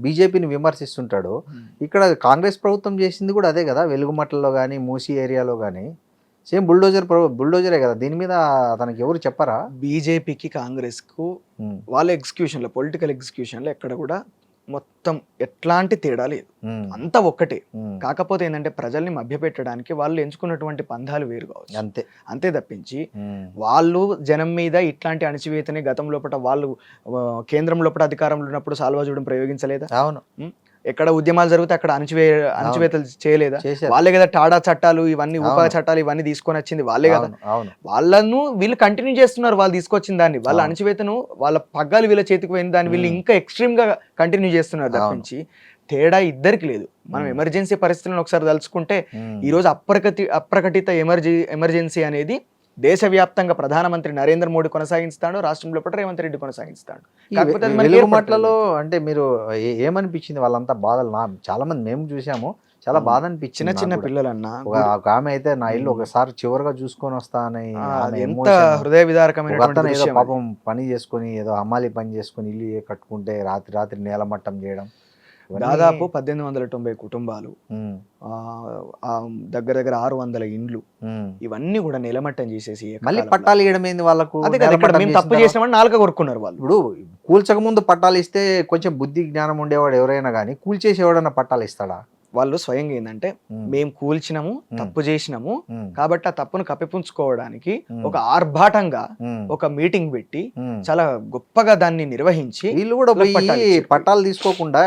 బీజేపీని విమర్శిస్తుంటాడు. ఇక్కడ కాంగ్రెస్ ప్రభుత్వం చేసింది కూడా అదే కదా. వెలుగుమట్లలో కానీ, మూసీ ఏరియాలో కానీ సేమ్ బుల్డోజరే కదా. దీని మీద తనకి ఎవరు చెప్పరా? బీజేపీకి కాంగ్రెస్ కు వాళ్ళ ఎగ్జిక్యూషన్ లో, పొలిటికల్ ఎగ్జిక్యూషన్ లో ఎక్కడ కూడా మొత్తం ఎట్లాంటి తేడా లేదు, ఉమ్, అంతా ఒక్కటే. ఉమ్, కాకపోతే ఏంటంటే ప్రజల్ని మభ్యపెట్టడానికి వాళ్ళు ఎంచుకున్నటువంటి పంధాలు వేరు కావచ్చు, అంతే. అంతే తప్పించి ఉమ్, వాళ్ళు జనం మీద ఇట్లాంటి అణచివేతని గతం లోపల వాళ్ళు కేంద్రం లోపల అధికారంలో ఉన్నప్పుడు సాల్వాజుడం ప్రయోగించలేదా? అవును, ఎక్కడ ఉద్యమాలు జరిగితే అక్కడ అణచివేతలు చేయలేదా? చేశారు. వాళ్ళే కదా టాడా చట్టాలు ఇవన్నీ ఉపా అవును. చట్టాలు ఇవన్నీ తీసుకొని వచ్చింది వాళ్ళే కదా. అవును, అవును, వాళ్ళను వీళ్ళు కంటిన్యూ చేస్తున్నారు, వాళ్ళు తీసుకొచ్చిన దాన్ని, వాళ్ళ అవును. అణచివేతను వాళ్ళ పగ్గాలు వీళ్ళ చేతికి పోయిన దాన్ని వీళ్ళు ఇంకా ఎక్స్ట్రీమ్ గా కంటిన్యూ చేస్తున్నారు అవును. తప్పించి తేడా ఇద్దరికి లేదు. మనం ఎమర్జెన్సీ పరిస్థితులను ఒకసారి తలుచుకుంటే ఉమ్, ఈ రోజు అప్రకటిత ఎమర్జెన్సీ అనేది దేశవ్యాప్తంగా ప్రధానమంత్రి నరేంద్ర మోడీ కొనసాగిస్తాడు, రాష్ట్రంలో కూడా రేవంత్ రెడ్డి కొనసాగిస్తాడు. ఈ కాకపోతే అది మనకి వెలుగు ఏర్పడతలేదు. మట్లలో అంటే మీరు ఏమనిపించింది వాళ్ళంతా బాధలు? చాలా మంది మేము చూసాము, చాలా అవును. బాధ చిన్న అనిపించింది చిన్న నాకు కూడా. పిల్లలన్నా ఒక ఆమె అయితే నా ఇల్లు ఒకసారి చివరిగా చూసుకొని వస్తా అని ఆమె అది ఎంత ఎమోషన్. హృదయ ఒక విదారకమైనటువంటి అతను ఏదో దృశ్యం అది. పాపం పని చేసుకొని ఏదో హమాలి పని చేసుకొని ఇల్లు కట్టుకుంటే రాత్రి రాత్రి నేలమట్టం చేయడం ఇవన్నీ. దాదాపు 1890 కుటుంబాలు, ఉమ్, దగ్గర దగ్గర 600 ఇండ్లు, ఉమ్. ఇవన్నీ కూడా నిలమట్టం చేసేసి మళ్ళీ ఏకకాలంలో. పట్టాలు ఇవ్వడం ఏంది వాళ్ళకు? అదే కదా, ఇక్కడ నేలమట్టం మేము చేసిన తప్పు తర్వాత- చేసినామని నాలుక కొరుక్కున్నారు వాళ్ళు. ఇప్పుడు కూల్చక ముందు పట్టాలు ఇస్తే కొంచెం బుద్ధి జ్ఞానం ఉండేవాడు ఎవరైనా కానీ, కూల్చేసి ఎవడన్నా పట్టాలు ఇస్తాడా? వాళ్ళు స్వయంగా ఏంటంటే ఉమ్, మేము కూల్చినాము, తప్పు చేసినాము ఉమ్, కాబట్టి ఆ తప్పును కప్పిపుంచుకోవడానికి ఉమ్, ఒక ఆర్భాటంగా ఉమ్, ఒక మీటింగ్ పెట్టి ఉమ్. చాలా గొప్పగా దాన్ని నిర్వహించి వీళ్ళు కూడా వీళ్ళకి పోయి పట్టాలు ఇచ్చారు. పట్టాలు తీసుకోకుండా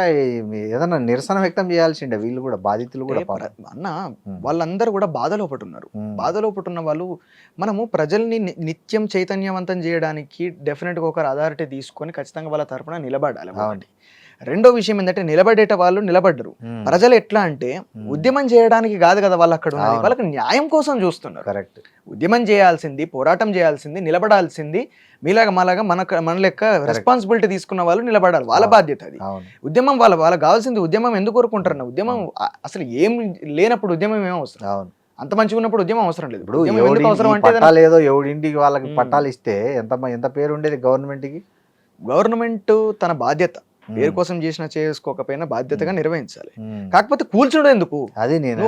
ఏదైనా నిరసన వ్యక్తం చేయాల్సిండే వీళ్ళు కూడా, బాధితులు కూడా అంటే పాపం. అన్న ఉమ్, వాళ్ళందరూ కూడా బాధలో ఉన్నారు. ఉమ్, బాధలో ఉన్న వాళ్ళు, మనము ప్రజల్ని నిత్యం చైతన్యవంతం చేయడానికి డెఫినెట్గా ఒక అథారిటీ తీసుకొని ఖచ్చితంగా వాళ్ళ తరపున నిలబడాలి. ఒకటి. రెండో విషయం ఏంటంటే నిలబడేట వాళ్ళు నిలబడ్డరు. ఉమ్, ప్రజలు ఎట్లా అంటే ఉద్యమం చేయడానికి కాదు కదా వాళ్ళు అక్కడ ఉన్నది, అవును. వాళ్ళకి న్యాయం కోసం చూస్తున్నారు. కరెక్ట్. ఉద్యమం చేయాల్సింది, పోరాటం చేయాల్సింది, నిలబడాల్సింది మీలాగా మాలాగా మన లెక్క రెస్పాన్సిబిలిటీ తీసుకున్న వాళ్ళు నిలబడాలి, వాళ్ళ బాధ్యత అది. అవును, ఉద్యమం వాళ్ళకి కావాల్సింది ఉద్యమం ఎందుకు కోరుకుంటారన్న, ఉద్యమం అసలు ఏం లేనప్పుడు ఉద్యమం ఏం అవసరం? అవును. అంత మంచిగా ఉన్నప్పుడు ఉద్యమం అవసరం లేదు. ఇప్పుడు ఉద్యమం ఎందుకు అవసరం అంటే పట్టాలు ఏదో ఎవడింటికి వాళ్ళకి పట్టాలు ఇస్తే ఎంత పేరు ఉండేది గవర్నమెంట్కి. గవర్నమెంట్ తన బాధ్యత పేరు కోసం చేసుకోకపోయినా బాధ్యతగా నిర్వహించాలి. కాకపోతే కూల్చడం ఎందుకు? అది నేను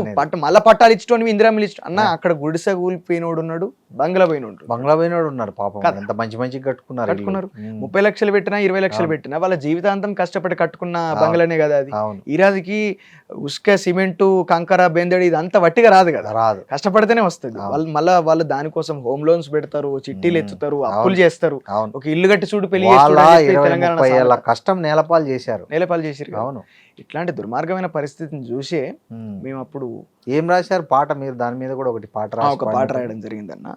మళ్ళా పట్టాలు ఇచ్చటం ఇందిరామిల్ ఇచ్చటం అన్న, అక్కడ గుడిసె కూలిపోయినోడు ఉన్నాడు, బంగ్లా పోయినోడు, బంగ్లా పోయినోడు ఉన్నారు పాపం. ఎంత మంచి కట్టుకున్నారు. 30 లక్షలు పెట్టినా 20 లక్షలు పెట్టినా వాళ్ళ జీవితాంతం కష్టపడి కట్టుకున్న బంగ్లానే కదా అది. అవును, ఈ రాజుకి ఉసుక సిమెంటు కంకర బెందడి ఇదంతా వట్టిగా రాదు కదా, రాదు, కష్టపడితేనే వస్తుంది. వాళ్ళు దానికోసం హోమ్ లోన్స్ పెడతారు, చిట్టీలు ఎత్తుతారు, అప్పులు చేస్తారు. అవును. ఒక ఇల్లు కట్టి చూడు పెళ్లి వాళ్ళ చేస్తాడు 20-30 ఏళ్ల కష్టం నేలపాలు చేశారు. నేలపాలు చేసిరు. అవును. ఇట్లాంటి దుర్మార్గమైన పరిస్థితిని చూసే మేము అప్పుడు ఏం రాశారు పాట? మీరు దాని మీద కూడా ఒకటి పాట రాయడం జరిగిందన్న.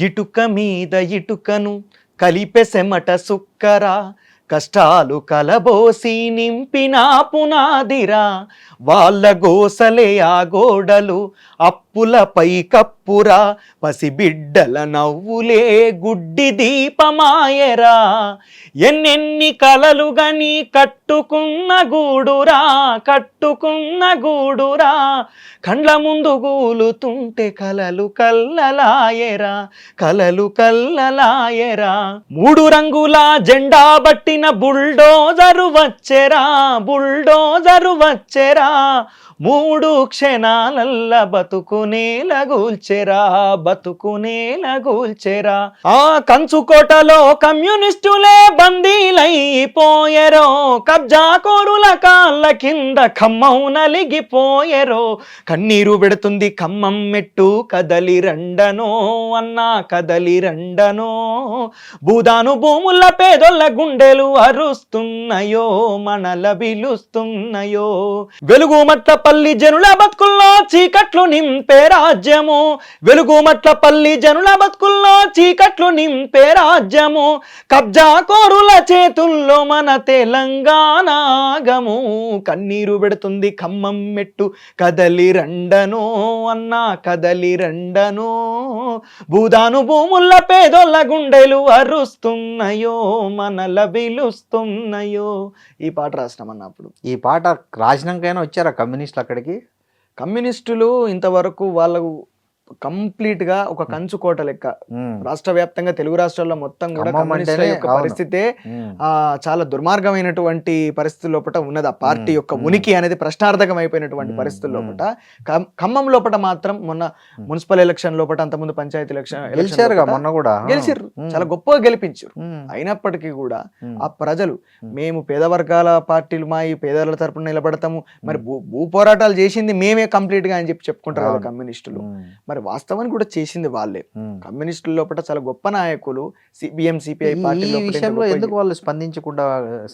ఇటుక మీద ఇటుకను కలిపే సెమట సుక్కరా, కష్టాలు కలబోసి నింపిన పునాదిరా, వాళ్ళ గోసలే ఆ గోడలు అప్పులపై కప్పురా, పసిబిడ్డల నవ్వులే గుడ్డి దీపమాయరా, ఎన్నెన్ని కలలు గని కట్టుకున్న గూడురా, కండ్ల ముందు గూలుతుంటే కలలు కల్లలాయరా, మూడు రంగుల జెండా బట్టిన బుల్డోజరు వచ్చెరా, 3 క్షణాలల్ల బతుకునేలగూల్చెరా, ఆ కంచుకోటలో కమ్యూనిస్టులే బందీలైపోయెరో, కబ్జా కోరుల కాళ్ళ కింద ఖమ్మం నలిగిపోయెరో, కన్నీరు పెడుతుంది ఖమ్మం మెట్టు కదలి రండనో అన్నా కదలి రండనో, భూదాను భూముల పేదొల్ల గుండెలు అరుస్తున్నాయో మనల బిలుస్తున్నాయో, వెలుగుమట్లపల్లి జనుల బతుకుల్లో చీకట్లు నింపే రాజ్యము, వెలుగుమట్లపల్లి జనుల బతుకుల్లో చీకట్లు నింపే రాజ్యము, కబ్జా కోరుల చేతుల్లో మన తెలంగాణ ఆగము, కన్నీరు పెడుతుంది ఖమ్మం మెట్టు కదలి రండనో అన్నా కదలి రండనో, భూదాను భూముల పేదోళ్ళ గుండెలు అరుస్తున్నాయో మనల బిలుస్తున్నాయో. ఈ పాట రాసినామన్న. అప్పుడు ఈ పాట రాసినాకైనా వచ్చారా కమ్యూనిస్టులు అక్కడికి? కమ్యూనిస్టులు ఇంతవరకు వాళ్ళకు కంప్లీట్ గా ఒక కంచు కోట లెక్క ఉమ్, రాష్ట్ర వ్యాప్తంగా తెలుగు రాష్ట్రాల్లో మొత్తం కూడా ఖమ్మం కమ్యూనిస్టుల అంటేనే యొక్క అవును. పరిస్థితే ఉమ్, చాలా దుర్మార్గమైనటువంటి పరిస్థితుల లోపల ఉన్నది. ఆ పార్టీ యొక్క ఉమ్, ఉనికి అనేది ప్రశ్నార్థకం అయిపోయినటువంటి ఉమ్, పరిస్థితుల ఉమ్, లోపల ఖమ్మం లోపల మాత్రం మొన్న ఉమ్. మున్సిపల్ ఎలక్షన్ లోపల, అంతకుముందు పంచాయతీ ఎలక్షన్ గెలిచారుగా మొన్న కూడా గెలిచిర్రు, ఉమ్, చాలా గొప్పగా గెలిపించారు. ఉమ్, అయినప్పటికీ కూడా ఉమ్, ఆ ప్రజలు ఉమ్. మేము పేద వర్గాల పార్టీలు మా ఈ పేదల తరపున నిలబడతాము, మరి ఉమ్. భూ పోరాటాలు చేసింది మేమే కంప్లీట్ గా అని చెప్పి చెప్పుకుంటారు కదా అవును. కమ్యూనిస్టులు. ఉమ్, మరి వాస్తవాన్ని కూడా చేసింది వాళ్ళే. ఉమ్. కమ్యూనిస్టుల లోపల చాలా గొప్ప నాయకులు, సిపిఎం సిపిఐ ఈ పార్టీ ఈ విషయంలో ఎందుకు వాళ్ళు స్పందించకుండా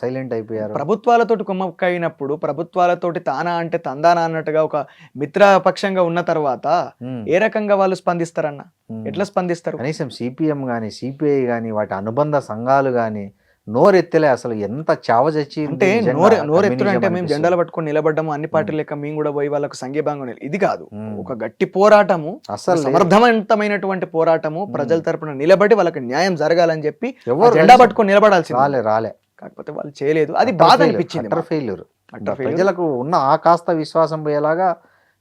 సైలెంట్ అయిపోయారు? ప్రభుత్వాలతోటి కుమ్మక్కైనప్పుడు, ప్రభుత్వాలతోటి తానా అంటే తందానా అన్నట్టుగా ఒక మిత్రపక్షంగా ఉన్న తర్వాత ఉమ్, ఏ రకంగా వాళ్ళు స్పందిస్తారన్న? ఉమ్. ఎట్లా స్పందిస్తారు? కనీసం సిపిఎం కానీ సిపిఐ కానీ వాటి అనుబంధ సంఘాలు కానీ నోరెత్తలే. అసలు ఎంత చావచచ్చి అంటే నోరెత్తుడు అంటే మేము జెండాలు పట్టుకొని నిలబడ్డాము, అన్ని పార్టీల లెక్క మేము కూడా పోయి వాళ్ళకు సంఘీభాగం ఇది కాదు. ఒక గట్టి పోరాటము, అసలు సమర్థవంతమైనటువంటి పోరాటము, ప్రజల తరపున నిలబడి వాళ్ళకి న్యాయం జరగాలని చెప్పి ఎవరు జెండా పట్టుకొని నిలబడాల్సింది. రాలే. కాకపోతే వాళ్ళు చేయలేదు. అది బాధ అనిపించింది. ఫెయిల్యూర్. ప్రజలకు ఉన్న ఆ కాస్త విశ్వాసం పోయేలాగా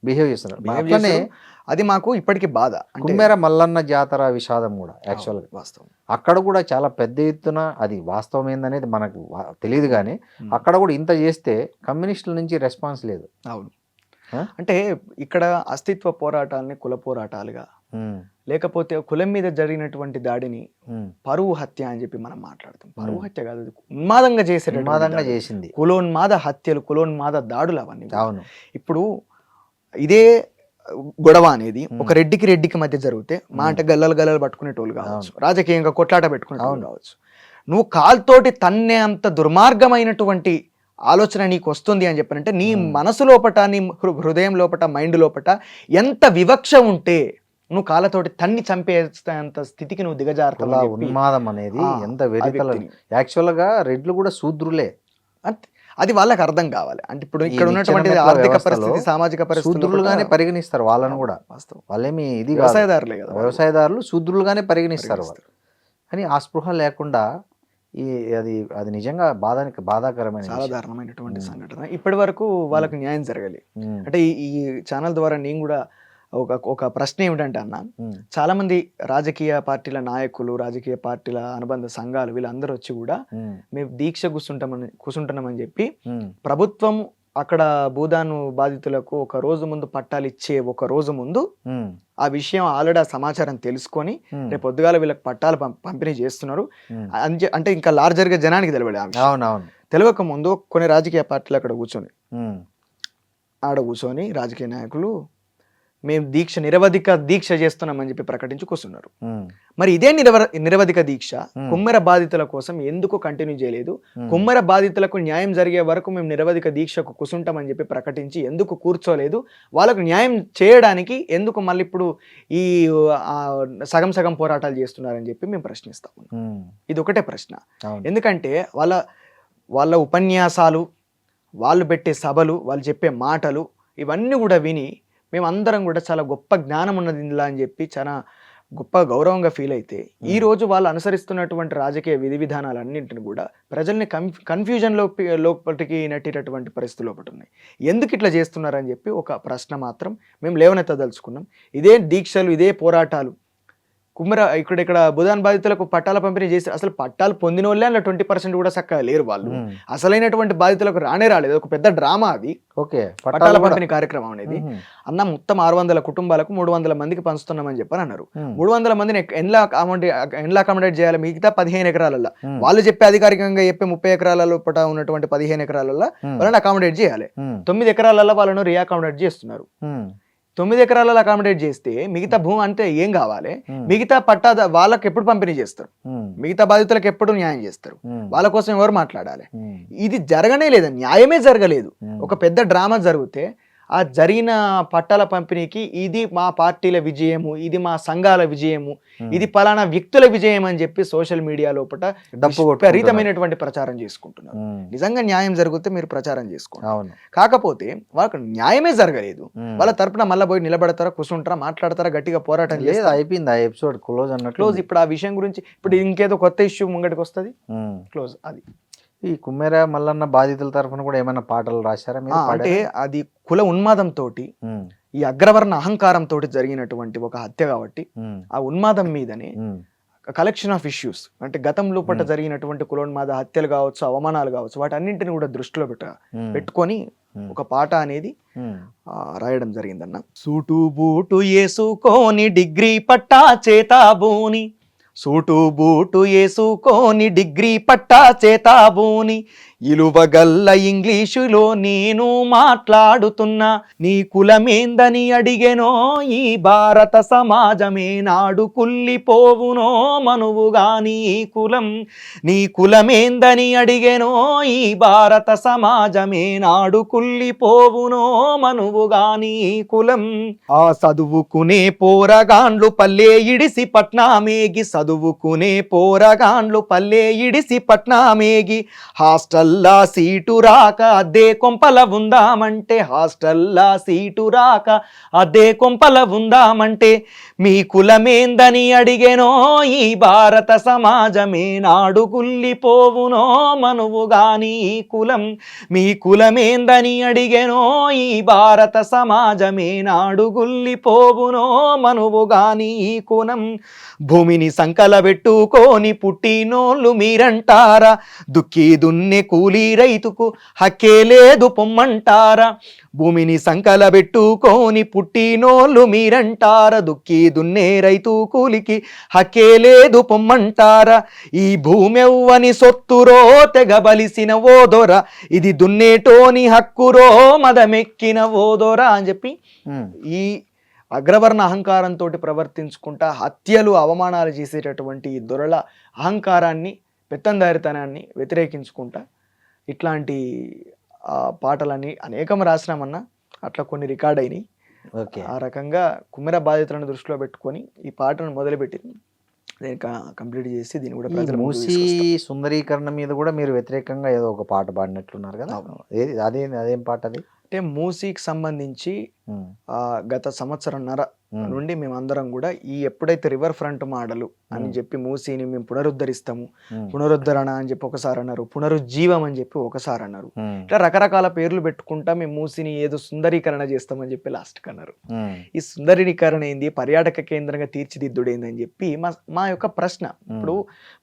బిహేవ్ చేస్తున్నారు. అట్లనే అది మాకు ఇప్పటికీ బాధ. కుమ్మెర మల్లన్న జాతర విషాదం కూడా యాక్చువల్గా వాస్తవం. అక్కడ కూడా చాలా పెద్ద ఎత్తున, అది వాస్తవం ఏందనేది మనకు తెలియదు కానీ అక్కడ కూడా ఇంత చేస్తే కమ్యూనిస్టుల నుంచి రెస్పాన్స్ లేదు. అవును. అంటే ఇక్కడ అస్తిత్వ పోరాటాలని కుల పోరాటాలుగా, లేకపోతే కులం మీద జరిగినటువంటి దాడిని పరువు హత్య అని చెప్పి మనం మాట్లాడతాం. పరువు హత్య కాదు, ఉన్మాదంగా చేసింది కులోన్మాద హత్యలు, కులోన్మాద దాడులు అవన్నీ. అవును. ఇప్పుడు ఇదే గొడవ అనేది ఒక రెడ్డికి మధ్య జరిగితే మాట గల్లలు పట్టుకునేటోళ్ళు కావచ్చు, రాజకీయంగా కొట్లాట పెట్టుకునేటోళ్ళు కావచ్చు. నువ్వు కాల్తోటి తన్నే అంత దుర్మార్గమైనటువంటి ఆలోచన నీకు వస్తుంది అని చెప్పారంటే నీ మనసు లోపట, నీ హృదయం లోపట, మైండ్ లోపట ఎంత వివక్ష ఉంటే నువ్వు కాళ్ళతోటి తన్ని చంపేంత స్థితికి నువ్వు దిగజారుతావు. ఉన్మాదం అనేది ఎంత వెరితల. యాక్చువల్ గా రెడ్లు కూడా శూద్రులే. అది వాళ్ళకి అర్థం కావాలి. అంటే ఇప్పుడు ఇక్కడ ఉన్నటువంటి ఆర్థిక పరిస్థితి, సామాజిక పరిస్థితులుగానే పరిగణిస్తారు వాళ్ళని కూడా. వాళ్ళేమి ఇది వ్యవసాయదారులే కదా, వ్యవసాయదారులు శూద్రులుగానే పరిగణిస్తారు వాళ్ళు. కానీ ఆ స్పృహ లేకుండా అది నిజంగా బాధాకరమైన, చాలా దారుణమైనటువంటి సంఘటన. ఇప్పటి వరకు వాళ్ళకి న్యాయం జరగాలి. అంటే ఈ ఛానల్ ద్వారా నేను కూడా ఒక ప్రశ్న ఏమిటంటే అన్న, చాలా మంది రాజకీయ పార్టీల నాయకులు, రాజకీయ పార్టీల అనుబంధ సంఘాలు వీళ్ళందరూ వచ్చి కూడా మేము దీక్ష కూర్చుంటున్నామని చెప్పి ప్రభుత్వం అక్కడ భూదాను బాధితులకు ఒక రోజు ముందు పట్టాలు ఇచ్చే ఒక రోజు ముందు ఆ విషయం ఆల్రెడీ ఆ సమాచారం తెలుసుకొని రేపు పొద్దుగాల వీళ్ళకి పట్టాలు పంపిణీ చేస్తున్నారు అంటే ఇంకా లార్జర్ గా జనానికి తెలియక ముందు కొన్ని రాజకీయ పార్టీలు అక్కడ కూర్చొని రాజకీయ నాయకులు మేము నిరవధిక దీక్ష చేస్తున్నామని చెప్పి ప్రకటించి కూర్చున్నారు. మరి ఇదే నిరవధిక దీక్ష కుమ్మెర బాధితుల కోసం ఎందుకు కంటిన్యూ చేయలేదు? కుమ్మెర బాధితులకు న్యాయం జరిగే వరకు మేము నిరవధిక దీక్షకు కూర్చుంటామని చెప్పి ప్రకటించి ఎందుకు కూర్చోలేదు? వాళ్ళకు న్యాయం చేయడానికి ఎందుకు మళ్ళీ ఇప్పుడు ఈ సగం పోరాటాలు చేస్తున్నారని చెప్పి మేము ప్రశ్నిస్తాం. ఇది ఒకటే ప్రశ్న. ఎందుకంటే వాళ్ళ ఉపన్యాసాలు, వాళ్ళు పెట్టే సభలు, వాళ్ళు చెప్పే మాటలు ఇవన్నీ కూడా విని మేమందరం కూడా చాలా గొప్ప జ్ఞానం ఉన్నది ఇందులో అని చెప్పి చాలా గొప్ప గౌరవంగా ఫీల్ అయితే, ఈ రోజు వాళ్ళు అనుసరిస్తున్నటువంటి రాజకీయ విధి విధానాలన్నింటిని కూడా ప్రజల్ని లోపలికి నెట్టేటటువంటి పరిస్థితులు లోపల ఉన్నాయి. ఎందుకు ఇట్లా చేస్తున్నారని చెప్పి ఒక ప్రశ్న మాత్రం మేము లేవనెత్తదలుచుకున్నాం. ఇదే దీక్షలు, ఇదే పోరాటాలు ఇక్కడ భూదాన్ బాధితులకు పట్టాల పంపిణీ చేసి అసలు పట్టాలు పొందిన వాళ్ళే అలా 20% కూడా చక్కగా లేరు. వాళ్ళు అసలైనటువంటి బాధితులకు రాలేదు. ఒక పెద్ద డ్రామా అది. పట్టాల పంపిణీ కార్యక్రమం అనేది అన్న మొత్తం 600 కుటుంబాలకు 300 మందికి పంచుతున్నామని చెప్పని అన్నారు. 300 మందిని ఎండ్లా అకామిడేట్ చేయాలి? మిగతా 15 ఎకరాలలో వాళ్ళు చెప్పే అధికారికంగా చెప్పే 30 ఎకరాల లోపల ఉన్నటువంటి 15 ఎకరాలలో వాళ్ళని అకామిడేట్ చేయాలి. 9 ఎకరాలలో వాళ్ళను రీఅకామిడేట్ చేస్తున్నారు. 9 ఎకరాలలో అకామిడేట్ చేస్తే మిగతా భూమి అంటే ఏం కావాలి? మిగతా పట్టా వాళ్ళకి ఎప్పుడు పంపిణీ చేస్తారు? మిగతా బాధితులకు ఎప్పుడు న్యాయం చేస్తారు? వాళ్ళ కోసం ఎవరు మాట్లాడాలి? ఇది జరగనే లేదు, న్యాయమే జరగలేదు. ఒక పెద్ద డ్రామా జరిగితే ఆ జరిగిన పట్టాల పంపిణీకి ఇది మా పార్టీల విజయము, ఇది మా సంఘాల విజయము, ఇది పలానా వ్యక్తుల విజయం అని చెప్పి సోషల్ మీడియా లోపల విపరీతమైనటువంటి ప్రచారం చేసుకుంటున్నారు. నిజంగా న్యాయం జరిగితే మీరు ప్రచారం చేసుకోండి. కాకపోతే వాళ్ళకి న్యాయమే జరగలేదు. వాళ్ళ తరపున మళ్ళీ పోయి నిలబడతారా, కూర్చుంటారా, మాట్లాడతారా, గట్టిగా పోరాటం చేస్తారా? అయిపోయింది ఆ ఎపిసోడ్ క్లోజ్. ఇప్పుడు ఆ విషయం గురించి ఇప్పుడు ఇంకేదో కొత్త ఇష్యూ ముంగటికి వస్తుంది, క్లోజ్. అది ఈ కుమ్మెర మల్లన్న బాధితుల తరఫున కూడా ఏమైనా పాటలు రాశారా? అంటే అది కుల ఉన్మాదంతో ఈ అగ్రవర్ణ అహంకారంతో జరిగినటువంటి ఒక హత్య కాబట్టి ఆ ఉన్మాదం మీదనే కలెక్షన్ ఆఫ్ ఇష్యూస్ అంటే గతంలో పట్ల జరిగినటువంటి కులోన్మాద హత్యలు కావచ్చు, అవమానాలు కావచ్చు, వాటన్నింటిని కూడా దృష్టిలో పెట్టుకొని ఒక పాట అనేది రాయడం జరిగిందన్న. సూటు బూటు ఏసుకోని డిగ్రీ పట్టా చేతాబూని, సూటు బూటు ఏసుకోని డిగ్రీ పట్టా చేతాబూని, ఇలువగల్ల ఇంగ్లీషులో నేను మాట్లాడుతున్నా, నీ కులమేందని అడిగెనో ఈ భారత సమాజమే నాడు కుల్లిపోవునో మనువుగాని ఈ కులం, నీ కులమేందని అడిగెనో ఈ భారత సమాజమే నాడు కుల్లిపోవునో మనువుగాని ఈ కులం. ఆ చదువుకునే పోరగాండ్లు పల్లె ఇడిసి పట్నామేగి, చదువుకునే పోరగాండ్లు పల్లె ఇడిసి పట్నామేగి, హాస్టల్లా సీటు రాక అదే కొంపల ఉందామంటే, హాస్టల్లా సీటు రాక అదే కొంపల ఉందామంటే, మీ కులమేందని అడిగెనో ఈ భారత సమాజమే నాడు గుల్లిపోవునో మనువుగాని ఈ కులం, మీ కులమేందని అడిగెనో ఈ భారత సమాజమే నాడు గుల్లిపోవునో మనువుగాని ఈ కులం. భూమిని సంకల పెట్టుకొని పుట్టినోళ్ళు మీరంటారా, దుక్కి దున్నే కూలీ రైతుకు హక్కే లేదు పొమ్మంటారా, భూమిని సంకల పెట్టుకొని పుట్టినోళ్ళు మీరంటారా, దుక్కి దున్నే రైతు కూలికి హక్కే లేదు పొమ్మంటారా, ఈ భూమి ఎవ్వని సొత్తురో తెగబలిసిన ఓదొర, ఇది దున్నేటోని హక్కురో మదమెక్కిన ఓదొర అని చెప్పి ఈ అగ్రవర్ణ అహంకారంతో ప్రవర్తించుకుంటా హత్యలు అవమానాలు చేసేటటువంటి దొరల అహంకారాన్ని, పెత్తందారితనాన్ని వ్యతిరేకించుకుంటా ఇట్లాంటి పాటలని అనేకం రాసినామన్నా. అట్లా కొన్ని రికార్డ్ అయినాయి. ఆ రకంగా కుమ్మెర బాధితులను దృష్టిలో పెట్టుకొని ఈ పాటను మొదలుపెట్టి నేను కంప్లీట్ చేసి దీన్ని కూడా ప్రజల మూసీ సుందరీకరణ మీద కూడా మీరు వ్యతిరేకంగా ఏదో ఒక పాట పాడినట్లున్నారు కదా, అదేం పాట అది? అంటే మూసీకి సంబంధించి గత సంవత్సరంన్నర నుండి మేమందరం కూడా ఈ ఎప్పుడైతే రివర్ ఫ్రంట్ మోడల్ అని చెప్పి మూసీని మేము పునరుద్ధరిస్తాము, పునరుద్ధరణ అని చెప్పి ఒకసారి అన్నారు, పునరుజ్జీవం అని చెప్పి ఒకసారి అన్నారు, ఇట్లా రకరకాల పేర్లు పెట్టుకుంటా మేము మూసీని ఏదో సుందరీకరణ చేస్తామని చెప్పి లాస్ట్కి అన్నారు. ఈ సుందరీకరణ ఏంది, పర్యాటక కేంద్రంగా తీర్చిదిద్దుడేంది అని చెప్పి మా యొక్క ప్రశ్న. ఇప్పుడు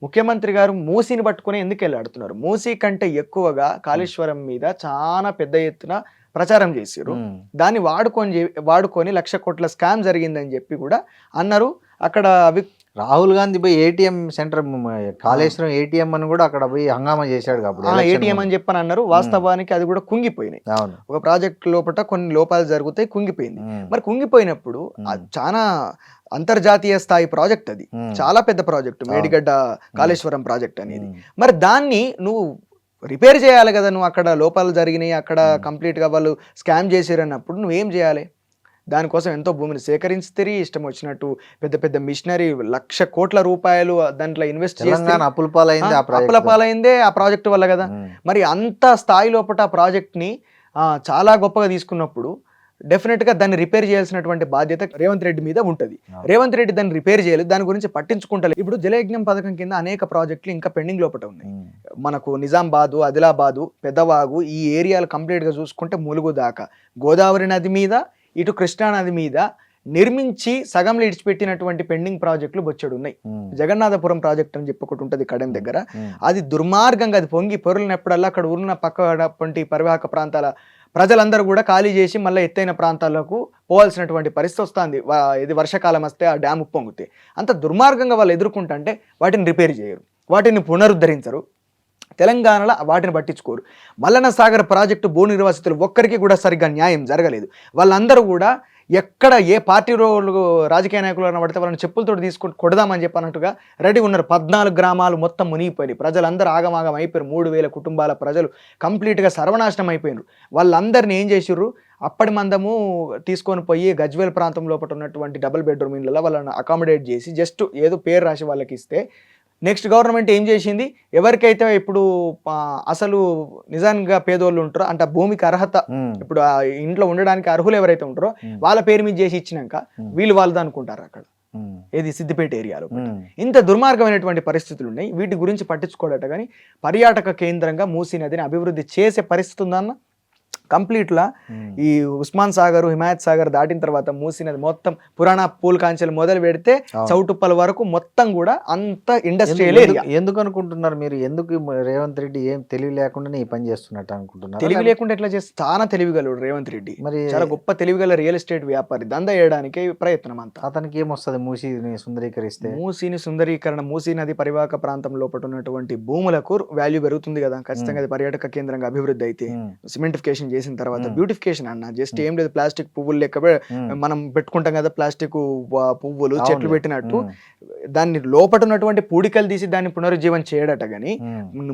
ముఖ్యమంత్రి గారు మూసీని పట్టుకుని ఎందుకు వెళ్ళాడుతున్నారు? మూసీ కంటే ఎక్కువగా కాళేశ్వరం మీద చాలా పెద్ద ఎత్తున ప్రచారం చేశారు. దాన్ని వాడుకొని 1,00,000 కోట్ల స్కామ్ జరిగిందని చెప్పి కూడా అన్నారు. అక్కడ రాహుల్ గాంధీ పోయి ఏటీఎం సెంటర్, కాళేశ్వరం ఏటీఎం అని కూడా అక్కడ పోయి హంగామా చేశాడు కాబట్టి ఏటీఎం అని చెప్పని అన్నారు. వాస్తవానికి అది కూడా కుంగిపోయినాయి. ఒక ప్రాజెక్ట్ లోపల కొన్ని లోపాలు జరుగుతాయి, కుంగిపోయింది. మరి కుంగిపోయినప్పుడు చాలా అంతర్జాతీయ స్థాయి ప్రాజెక్ట్, అది చాలా పెద్ద ప్రాజెక్టు, మేడిగడ్డ కాళేశ్వరం ప్రాజెక్ట్ అనేది. మరి దాన్ని నువ్వు రిపేర్ చేయాలి కదా, నువ్వు అక్కడ లోపాలు జరిగినాయి, అక్కడ కంప్లీట్గా వాళ్ళు స్కామ్ చేసారన్నప్పుడు నువ్వేం చేయాలి? దానికోసం ఎంతో భూమిని సేకరించి ఇష్టం వచ్చినట్టు పెద్ద పెద్ద మిషనరీ 1,00,000 కోట్ల రూపాయలు దాంట్లో ఇన్వెస్ట్ చేసి అప్పుల పాలైందే ఆ ప్రాజెక్టు వల్ల కదా. మరి అంత స్థాయి లోపల ఆ ప్రాజెక్ట్ని చాలా గొప్పగా తీసుకున్నప్పుడు డెఫినెట్గా దాన్ని రిపేర్ చేయాల్సినటువంటి బాధ్యత రేవంత్ రెడ్డి మీద ఉంటుంది. రేవంత్ రెడ్డి దాన్ని రిపేర్ చేయలేదు, దాని గురించి పట్టించుకుంటలేదు. ఇప్పుడు జలయజ్ఞం పథకం కింద అనేక ప్రాజెక్టులు ఇంకా పెండింగ్ లోపల ఉన్నాయి. మనకు నిజామాబాదు, ఆదిలాబాదు, పెద్దవాగు ఈ ఏరియాలు కంప్లీట్గా చూసుకుంటే ములుగు దాకా గోదావరి నది మీద, ఇటు కృష్ణా నది మీద నిర్మించి సగంలో ఇడిచిపెట్టినటువంటి పెండింగ్ ప్రాజెక్టులు బొచ్చెడు ఉన్నాయి. జగన్నాథపురం ప్రాజెక్ట్ అని చెప్పి ఒకటి ఉంటుంది కడెం దగ్గర, అది దుర్మార్గంగా అది పొంగి పొరులినప్పుడల్లా అక్కడ ఉన్న పక్కటి పరివాహక ప్రాంతాల ప్రజలందరూ కూడా ఖాళీ చేసి మళ్ళీ ఎత్తైన ప్రాంతాలకు పోవాల్సినటువంటి పరిస్థితి వస్తుంది. ఇది వర్షాకాలం వస్తే ఆ డ్యామ్ ఉప్పొంగితే అంత దుర్మార్గంగా వాళ్ళు ఎదుర్కొంటే వాటిని రిపేర్ చేయరు, వాటిని పునరుద్ధరించరు. తెలంగాణలో వాటిని పట్టించుకోరు. మల్లన్న సాగర్ ప్రాజెక్టు భూ నిర్వాసితులు ఒక్కరికి కూడా సరిగ్గా న్యాయం జరగలేదు. వాళ్ళందరూ కూడా ఎక్కడ ఏ పార్టీ రాజకీయ నాయకులు పడితే వాళ్ళని చెప్పులతో తీసుకొని కొడదామని చెప్పినట్టుగా రెడీ ఉన్నారు. 14 గ్రామాలు మొత్తం మునిగిపోయినాయి, ప్రజలందరూ ఆగమాగం అయిపోయారు. 3,000 కుటుంబాల ప్రజలు కంప్లీట్గా సర్వనాశనం అయిపోయినారు. వాళ్ళందరినీ ఏం చేసిర్రు, అప్పటి మందము తీసుకొని పోయి గజ్వేల్ ప్రాంతం లోపల ఉన్నటువంటి డబుల్ బెడ్రూమ్ ఇళ్ళలో వాళ్ళని అకామిడేట్ చేసి జస్ట్ ఏదో పేరు రాసి వాళ్ళకి ఇస్తే, నెక్స్ట్ గవర్నమెంట్ ఏం చేసింది, ఎవరికైతే ఇప్పుడు అసలు నిజంగా పేదోళ్ళు ఉంటారో అంటే భూమికి అర్హత, ఇప్పుడు ఆ ఇంట్లో ఉండడానికి అర్హులు ఎవరైతే ఉంటారో వాళ్ళ పేరు మీద చేసి ఇచ్చినాక వాళ్ళది అనుకుంటారు అక్కడ, ఏది సిద్దిపేట ఏరియాలో. ఇంత దుర్మార్గమైనటువంటి పరిస్థితులు ఉన్నాయి. వీటి గురించి పట్టించుకోడట కానీ పర్యాటక కేంద్రంగా మూసీ నదిని అభివృద్ధి చేసే పరిస్థితి ఉందన్న కంప్లీట్లా ఈ ఉస్మాన్ సాగర్ హిమాయత్ సాగర్ దాటిన తర్వాత మూసీ నది మొత్తం పురాణ పూల్ కాంచెలు మొదలు పెడితే చౌటుప్పల వరకు మొత్తం కూడా అంత ఇండస్ట్రియల్ ఏరియా. ఎందుకు అనుకుంటున్నారు మీరు? ఎందుకు రేవంత్ రెడ్డి ఏం తెలివి లేకుండానే ఈ పని చేస్తున్నట్టు అనుకుంటున్నారు? తెలివి లేకుండా ఎట్లా చేస్తే చాలా తెలివిగలడు రేవంత్ రెడ్డి, మరి చాలా గొప్ప తెలివిగల రియల్ ఎస్టేట్ వ్యాపారి, దందా చేయడానికి ప్రయత్నం అంతా. అతనికి ఏమొస్తుంది మూసీని సుందరీకరిస్తే? మూసీని సుందరీకరణ, మూసీ నది పరివాహక ప్రాంతం లోపల ఉన్నటువంటి భూములకు వాల్యూ పెరుగుతుంది కదా ఖచ్చితంగా, అది పర్యాటక కేంద్రంగా అభివృద్ధి అయితే సిమెంటిఫికేషన్ చేసిన తర్వాత బ్యూటిఫికేషన్ అన్న జస్ట్ ఏం లేదు, ప్లాస్టిక్ పువ్వులు లెక్క మనం పెట్టుకుంటాం కదా ప్లాస్టిక్ పువ్వులు చెట్లు పెట్టినట్టు దాన్ని లోపట ఉన్నటువంటి పూడికలు తీసి దాన్ని పునరుజ్జీవం చేయడట, గాని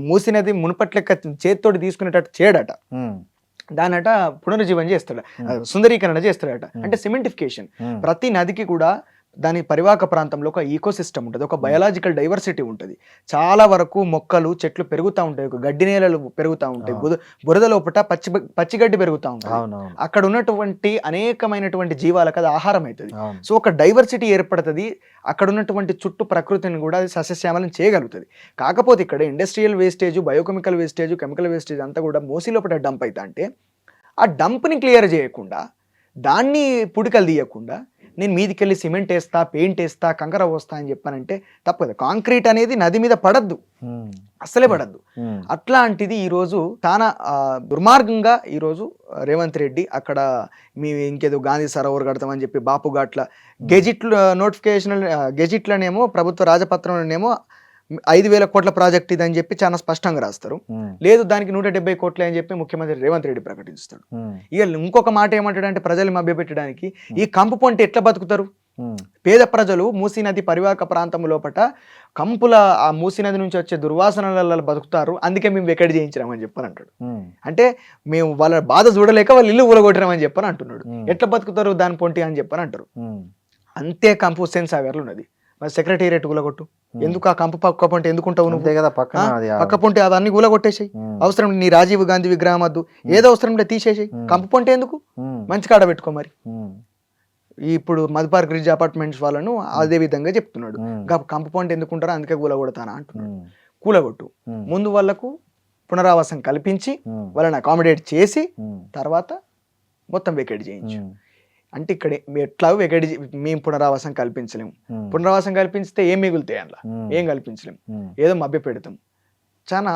మూసినది మునుపటి లెక్క చేతితోటి తీసుకునేటట్టు చేయడట, దానట పునరుజ్జీవం చేస్తాడు, సుందరీకరణ చేస్తాడట. అంటే సిమెంటిఫికేషన్. ప్రతి నదికి కూడా దాని పరివాహక ప్రాంతంలో ఒక ఈకో సిస్టమ్ ఉంటుంది, ఒక బయాలజికల్ డైవర్సిటీ ఉంటుంది, చాలా వరకు మొక్కలు చెట్లు పెరుగుతూ ఉంటాయి, ఒక గడ్డి నేలలు పెరుగుతూ ఉంటాయి, బురద లోపల పచ్చిగడ్డి పెరుగుతూ ఉంటుంది, అక్కడ ఉన్నటువంటి అనేకమైనటువంటి జీవాలకు అది ఆహారం అవుతుంది. సో ఒక డైవర్సిటీ ఏర్పడుతుంది, అక్కడ ఉన్నటువంటి చుట్టూ ప్రకృతిని కూడా అది సస్యశ్యామలం చేయగలుగుతుంది. కాకపోతే ఇక్కడ industrial wastage, biochemical wastage, chemical wastage అంతా కూడా మూసీ లోపల డంప్ అవుతా అంటే ఆ డంప్ని క్లియర్ చేయకుండా, దాన్ని పుడికలు తీయకుండా నేను మీదికెళ్ళి సిమెంట్ వేస్తా, పెయింట్ వేస్తా, కంకర పోస్తా అని చెప్పానంటే తప్పు కదా. కాంక్రీట్ అనేది నది మీద పడద్దు, అస్సలే పడద్దు. అట్లాంటిది ఈరోజు చాలా దుర్మార్గంగా ఈరోజు రేవంత్ రెడ్డి అక్కడ మీ ఇంకేదో గాంధీ సరోవర్ కడతామని చెప్పి బాపు ఘాట్ల గెజిట్లు నోటిఫికేషన్ గెజిట్లనేమో ప్రభుత్వ రాజపత్రంలోనేమో 5,000 కోట్ల ప్రాజెక్ట్ ఇది అని చెప్పి చాలా స్పష్టంగా రాస్తారు. లేదు దానికి 170 కోట్లే అని చెప్పి ముఖ్యమంత్రి రేవంత్ రెడ్డి ప్రకటిస్తాడు. ఇక ఇంకొక మాట ఏమంటాడంటే ప్రజలు మభ్యపెట్టడానికి, ఈ కంపు పొంట ఎట్లా బతుకుతారు పేద ప్రజలు మూసీ నది పరివాహక ప్రాంతం లోపల కంపుల ఆ మూసీ నది నుంచి వచ్చే దుర్వాసనలలో బతుకుతారు, అందుకే మేము వెకెట్ చేయించినామని చెప్పని అంటాడు. అంటే మేము వాళ్ళ బాధ చూడలేక వాళ్ళు ఇల్లు ఊలగొట్టినామని చెప్పని అంటున్నాడు. ఎట్లా బతుకుతారు దాని పొంటి అని చెప్పని అంటారు. అంతే కంపు హుస్సేన్ సాగర్లో ఉన్నది. మరి సెక్రటేరియట్ కూలగొట్టు, ఎందుకు ఆ కంపు పక్క పొంటి ఎందుకుంటావు నువ్వు కదా, పక్క పొంటి అవన్నీ కూలగొట్టేసాయి. అవసరం నీ రాజీవ్ గాంధీ విగ్రహం వద్దు, ఏదో అవసరం ఉంటే తీసేసాయి, కంపు పొంటి ఎందుకు, మంచి కాడ పెట్టుకో. మరి ఇప్పుడు మధుపార్క్ రిజ్ అపార్ట్మెంట్స్ వాళ్ళను అదే విధంగా చెప్తున్నాడు, కంపు పొంటి ఎందుకుంటారో అందుకే కూలగొడతానా అంటున్నాడు. కూలగొట్టు, ముందు వాళ్ళకు పునరావాసం కల్పించి వాళ్ళని అకామిడేట్ చేసి తర్వాత మొత్తం వెకేట్ చేయించు. అంటే ఇక్కడ ఎట్లా వెకేట్ మేము పునరావాసం కల్పించలేము, పునరావాసం కల్పిస్తే ఏం మిగులుతాయి అందులో, ఏం కల్పించలేము, ఏదో మభ్య పెడతాం. చాలా